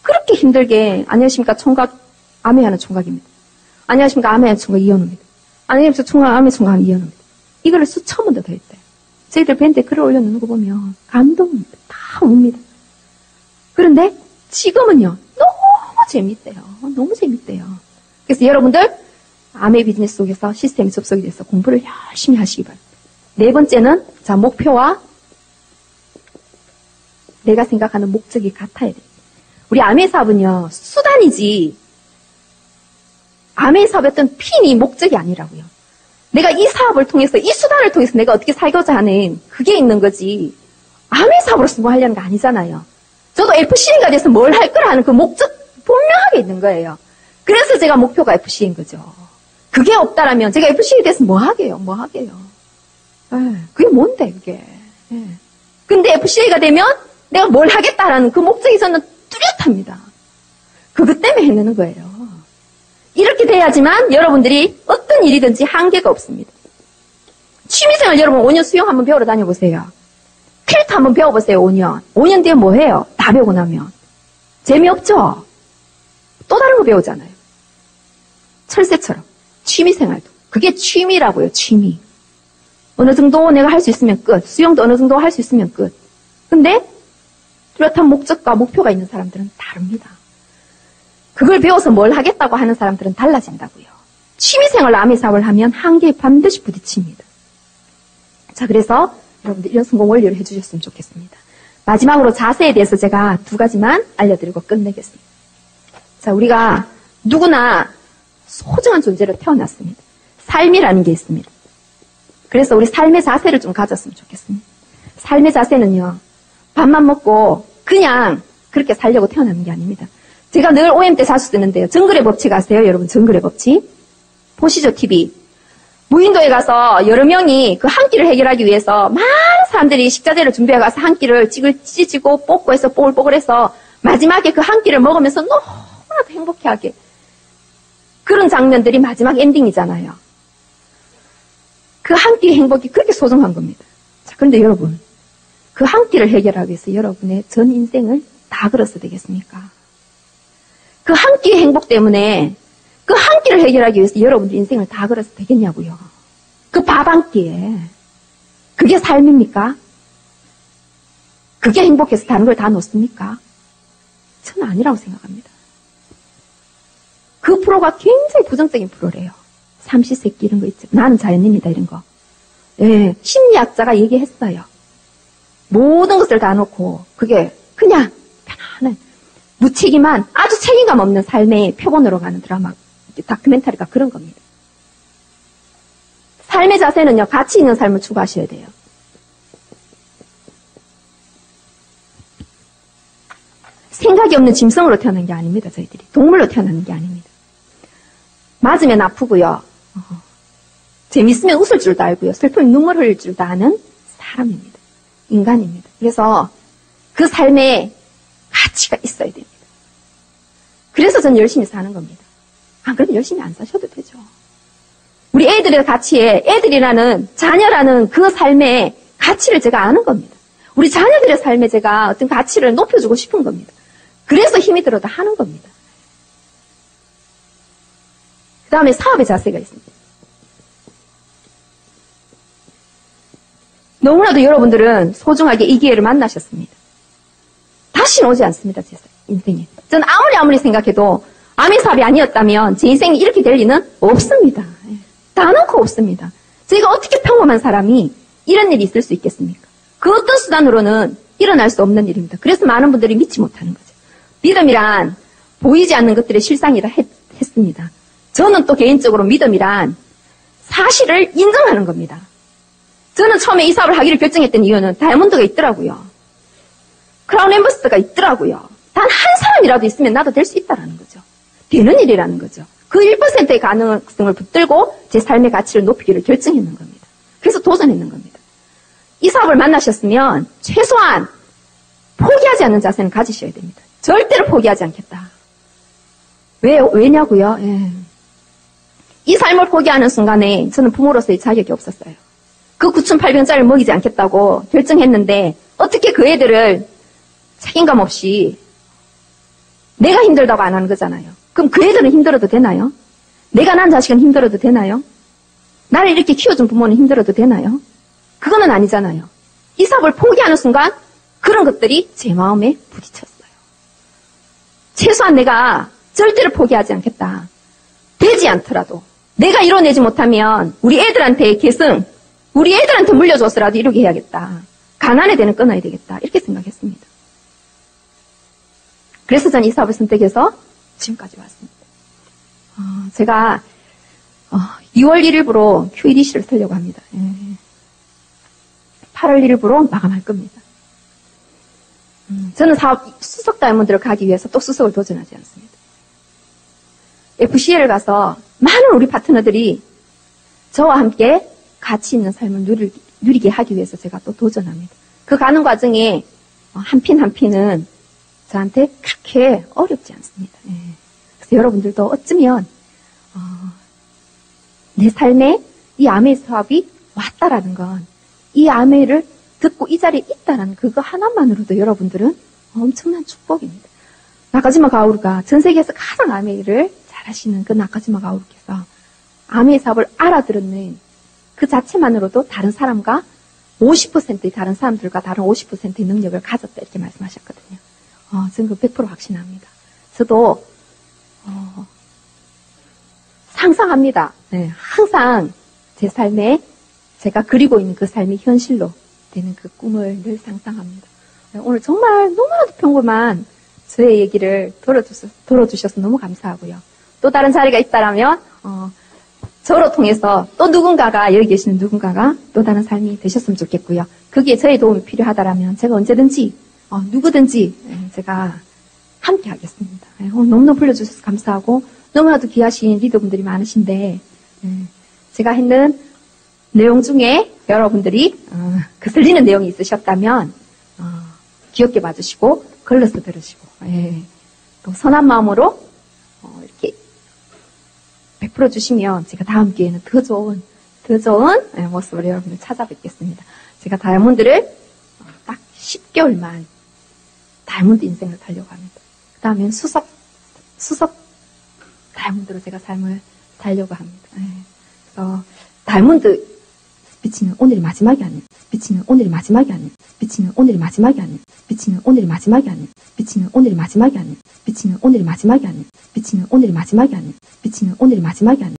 A: 그렇게 힘들게 안녕하십니까 총각 아메하는 총각입니다. 안녕하십니까 아메하는 총각 이현우입니다. 안녕하십니까 총각 아메 총각 이현우입니다. 이거를 수천 번도 더 했대요. 저희들 밴드에 글을 올려놓는 거 보면 감동입니다. 다 옵니다. 그런데 지금은요. 너무 재밌대요. 너무 재밌대요. 그래서 여러분들 아메 비즈니스 속에서 시스템이 접속이 돼서 공부를 열심히 하시기 바랍니다. 네 번째는 자 목표와 내가 생각하는 목적이 같아야 돼요. 우리 아메 사업은요. 수단이지 아메 사업의 어떤 핀이 목적이 아니라고요. 내가 이 사업을 통해서 이 수단을 통해서 내가 어떻게 살고자 하는 그게 있는 거지 아메 사업으로 성공하려는 거 아니잖아요. 저도 FC가 돼서 뭘 할 거라 하는 그 목적 분명하게 있는 거예요. 그래서 제가 목표가 FC인 거죠. 그게 없다라면 제가 FC에 돼서 뭐 하게요? 그게 뭔데 그게. 근데 FCA가 되면 내가 뭘 하겠다라는 그 목적이 저는 뚜렷합니다. 그것 때문에 해내는 거예요. 이렇게 돼야지만 여러분들이 어떤 일이든지 한계가 없습니다. 취미생활 여러분 5년 수영 한번 배우러 다녀보세요. 퀼트 한번 배워보세요. 5년. 5년 뒤에 뭐 해요? 다 배우고 나면. 재미없죠? 또 다른 거 배우잖아요. 철새처럼. 취미생활도. 그게 취미라고요. 취미. 어느 정도 내가 할 수 있으면 끝. 수영도 어느 정도 할 수 있으면 끝. 근데 뚜렷한 목적과 목표가 있는 사람들은 다릅니다. 그걸 배워서 뭘 하겠다고 하는 사람들은 달라진다고요. 취미생활로 아메 사업을 하면 한계에 반드시 부딪힙니다. 자, 그래서 여러분들 이런 성공 원리를 해주셨으면 좋겠습니다. 마지막으로 자세에 대해서 제가 2가지만 알려드리고 끝내겠습니다. 자, 우리가 누구나 소중한 존재로 태어났습니다. 삶이라는 게 있습니다. 그래서 우리 삶의 자세를 좀 가졌으면 좋겠습니다. 삶의 자세는요. 밥만 먹고 그냥 그렇게 살려고 태어나는 게 아닙니다. 제가 늘 OM 때 자주 쓰는데요. 정글의 법칙 아세요? 여러분 정글의 법칙? 보시죠 TV. 무인도에 가서 여러 명이 그 한 끼를 해결하기 위해서 많은 사람들이 식자재를 준비해 가서 한 끼를 찢고 뽑고 해서 뽀글뽀글해서 마지막에 그 한 끼를 먹으면서 너무나도 행복해하게 그런 장면들이 마지막 엔딩이잖아요. 그 한 끼의 행복이 그렇게 소중한 겁니다. 자, 그런데 여러분 그 한 끼를 해결하기 위해서 여러분의 전 인생을 다 걸어서 되겠습니까? 그 한 끼의 행복 때문에 그 한 끼를 해결하기 위해서 여러분들 인생을 다 걸어서 되겠냐고요. 그 밥 한 끼에. 그게 삶입니까? 그게 행복해서 다른 걸 다 놓습니까? 저는 아니라고 생각합니다. 그 프로가 굉장히 부정적인 프로래요. 삼시세끼 이런 거 있죠. 나는 자연인이다 이런 거. 예, 심리학자가 얘기했어요. 모든 것을 다 놓고 그게 그냥 편안한 무책임한 아주 책임감 없는 삶의 표본으로 가는 드라마, 다큐멘터리가 그런 겁니다. 삶의 자세는요, 가치 있는 삶을 추구하셔야 돼요. 생각이 없는 짐승으로 태어난 게 아닙니다, 저희들이. 동물로 태어나는 게 아닙니다. 맞으면 아프고요. 재밌으면 웃을 줄도 알고요. 슬프면 눈물 흘릴 줄도 아는 사람입니다. 인간입니다. 그래서 그 삶에 가치가 있어야 됩니다. 그래서 저는 열심히 사는 겁니다. 안 그러면 열심히 안 사셔도 되죠. 우리 애들의 가치에, 애들이라는, 자녀라는 그 삶의 가치를 제가 아는 겁니다. 우리 자녀들의 삶에 제가 어떤 가치를 높여주고 싶은 겁니다. 그래서 힘이 들어도 하는 겁니다. 그 다음에 사업의 자세가 있습니다. 너무나도 여러분들은 소중하게 이 기회를 만나셨습니다. 다시는 오지 않습니다, 제 인생에. 저는 아무리 생각해도 아멘 사업이 아니었다면 제 인생이 이렇게 될 리는 없습니다. 단언코 없습니다. 제가 어떻게 평범한 사람이 이런 일이 있을 수 있겠습니까? 그 어떤 수단으로는 일어날 수 없는 일입니다. 그래서 많은 분들이 믿지 못하는 거죠. 믿음이란 보이지 않는 것들의 실상이라 했습니다. 저는 또 개인적으로 믿음이란 사실을 인정하는 겁니다. 저는 처음에 이 사업을 하기로 결정했던 이유는 다이아몬드가 있더라고요. 크라운 엠버스가 있더라고요. 단 한 사람이라도 있으면 나도 될 수 있다라는 거죠. 되는 일이라는 거죠. 그 1%의 가능성을 붙들고 제 삶의 가치를 높이기를 결정했는 겁니다. 그래서 도전했는 겁니다. 이 사업을 만나셨으면 최소한 포기하지 않는 자세는 가지셔야 됩니다. 절대로 포기하지 않겠다. 왜냐고요? 예. 이 삶을 포기하는 순간에 저는 부모로서의 자격이 없었어요. 그 9,800원짜리를 먹이지 않겠다고 결정했는데 어떻게 그 애들을 책임감 없이 내가 힘들다고 안 하는 거잖아요. 그럼 그 애들은 힘들어도 되나요? 내가 낳은 자식은 힘들어도 되나요? 나를 이렇게 키워준 부모는 힘들어도 되나요? 그거는 아니잖아요. 이 사업을 포기하는 순간 그런 것들이 제 마음에 부딪혔어요. 최소한 내가 절대로 포기하지 않겠다. 되지 않더라도 내가 이뤄내지 못하면 우리 애들한테 계승, 우리 애들한테 물려줘서라도 이루게 해야겠다. 가난의 대는 끊어야 되겠다. 이렇게 생각했습니다. 그래서 저는 이 사업을 선택해서 지금까지 왔습니다. 제가 2월 1일부로 QEDC를 쓰려고 합니다. 8월 1일부로 마감할 겁니다. 저는 사업 수석 다이아몬드를 가기 위해서 또 수석을 도전하지 않습니다. FCL을 가서 많은 우리 파트너들이 저와 함께 가치 있는 삶을 누리게 하기 위해서 제가 또 도전합니다. 그 가는 과정에 한 핀 한 핀은 저한테 그렇게 어렵지 않습니다. 그래서 여러분들도 어쩌면 내 삶에 이 아메이 사업이 왔다라는 건 이 아메이를 듣고 이 자리에 있다라는 그거 하나만으로도 여러분들은 엄청난 축복입니다. 나카지마 가오루가 전 세계에서 가장 아메이를 잘하시는 그 나카지마 가오루께서 아메이 사업을 알아들었는 그 자체만으로도 다른 사람과 50%의 다른 사람들과 다른 50%의 능력을 가졌다 이렇게 말씀하셨거든요. 저는 그 100% 확신합니다. 저도 상상합니다. 네, 항상 제 삶에 제가 그리고 있는 그 삶이 현실로 되는 그 꿈을 늘 상상합니다. 오늘 정말 너무나도 평범한 저의 얘기를 들어주셔서 너무 감사하고요. 또 다른 자리가 있다라면 저로 통해서 또 누군가가 여기 계시는 누군가가 또 다른 삶이 되셨으면 좋겠고요. 거기에 저의 도움이 필요하다라면 제가 언제든지 누구든지 제가 함께 하겠습니다. 오늘 너무너무 불러주셔서 감사하고 너무나도 귀하신 리더분들이 많으신데 제가 했는 내용 중에 여러분들이 거슬리는 내용이 있으셨다면 귀엽게 봐주시고 걸러서 들으시고 또 선한 마음으로 이렇게 베풀어 주시면 제가 다음 기회에는 더 좋은 모습으로 여러분을 찾아뵙겠습니다. 제가 다이아몬드를 딱 10개월만 다이아몬드 인생을 살려고 합니다. 그 다음엔 수석 다이아몬드로 제가 삶을 살려고 합니다. 그래서 다이아몬드 스피치는 오늘이 마지막이 아니에요. 스피치는 오늘이 마지막이 아니에요. 스피치는 오늘이 마지막이 아니에요. 스피치는 오늘이 마지막이 아니에요. 스피치는 오늘이 마지막이 아니에요. 스피치는 오늘이 마지막이 아니에요. 스피치는 오늘이 마지막이 아니에요. 스피치는 오늘이 마지막이 아니에요.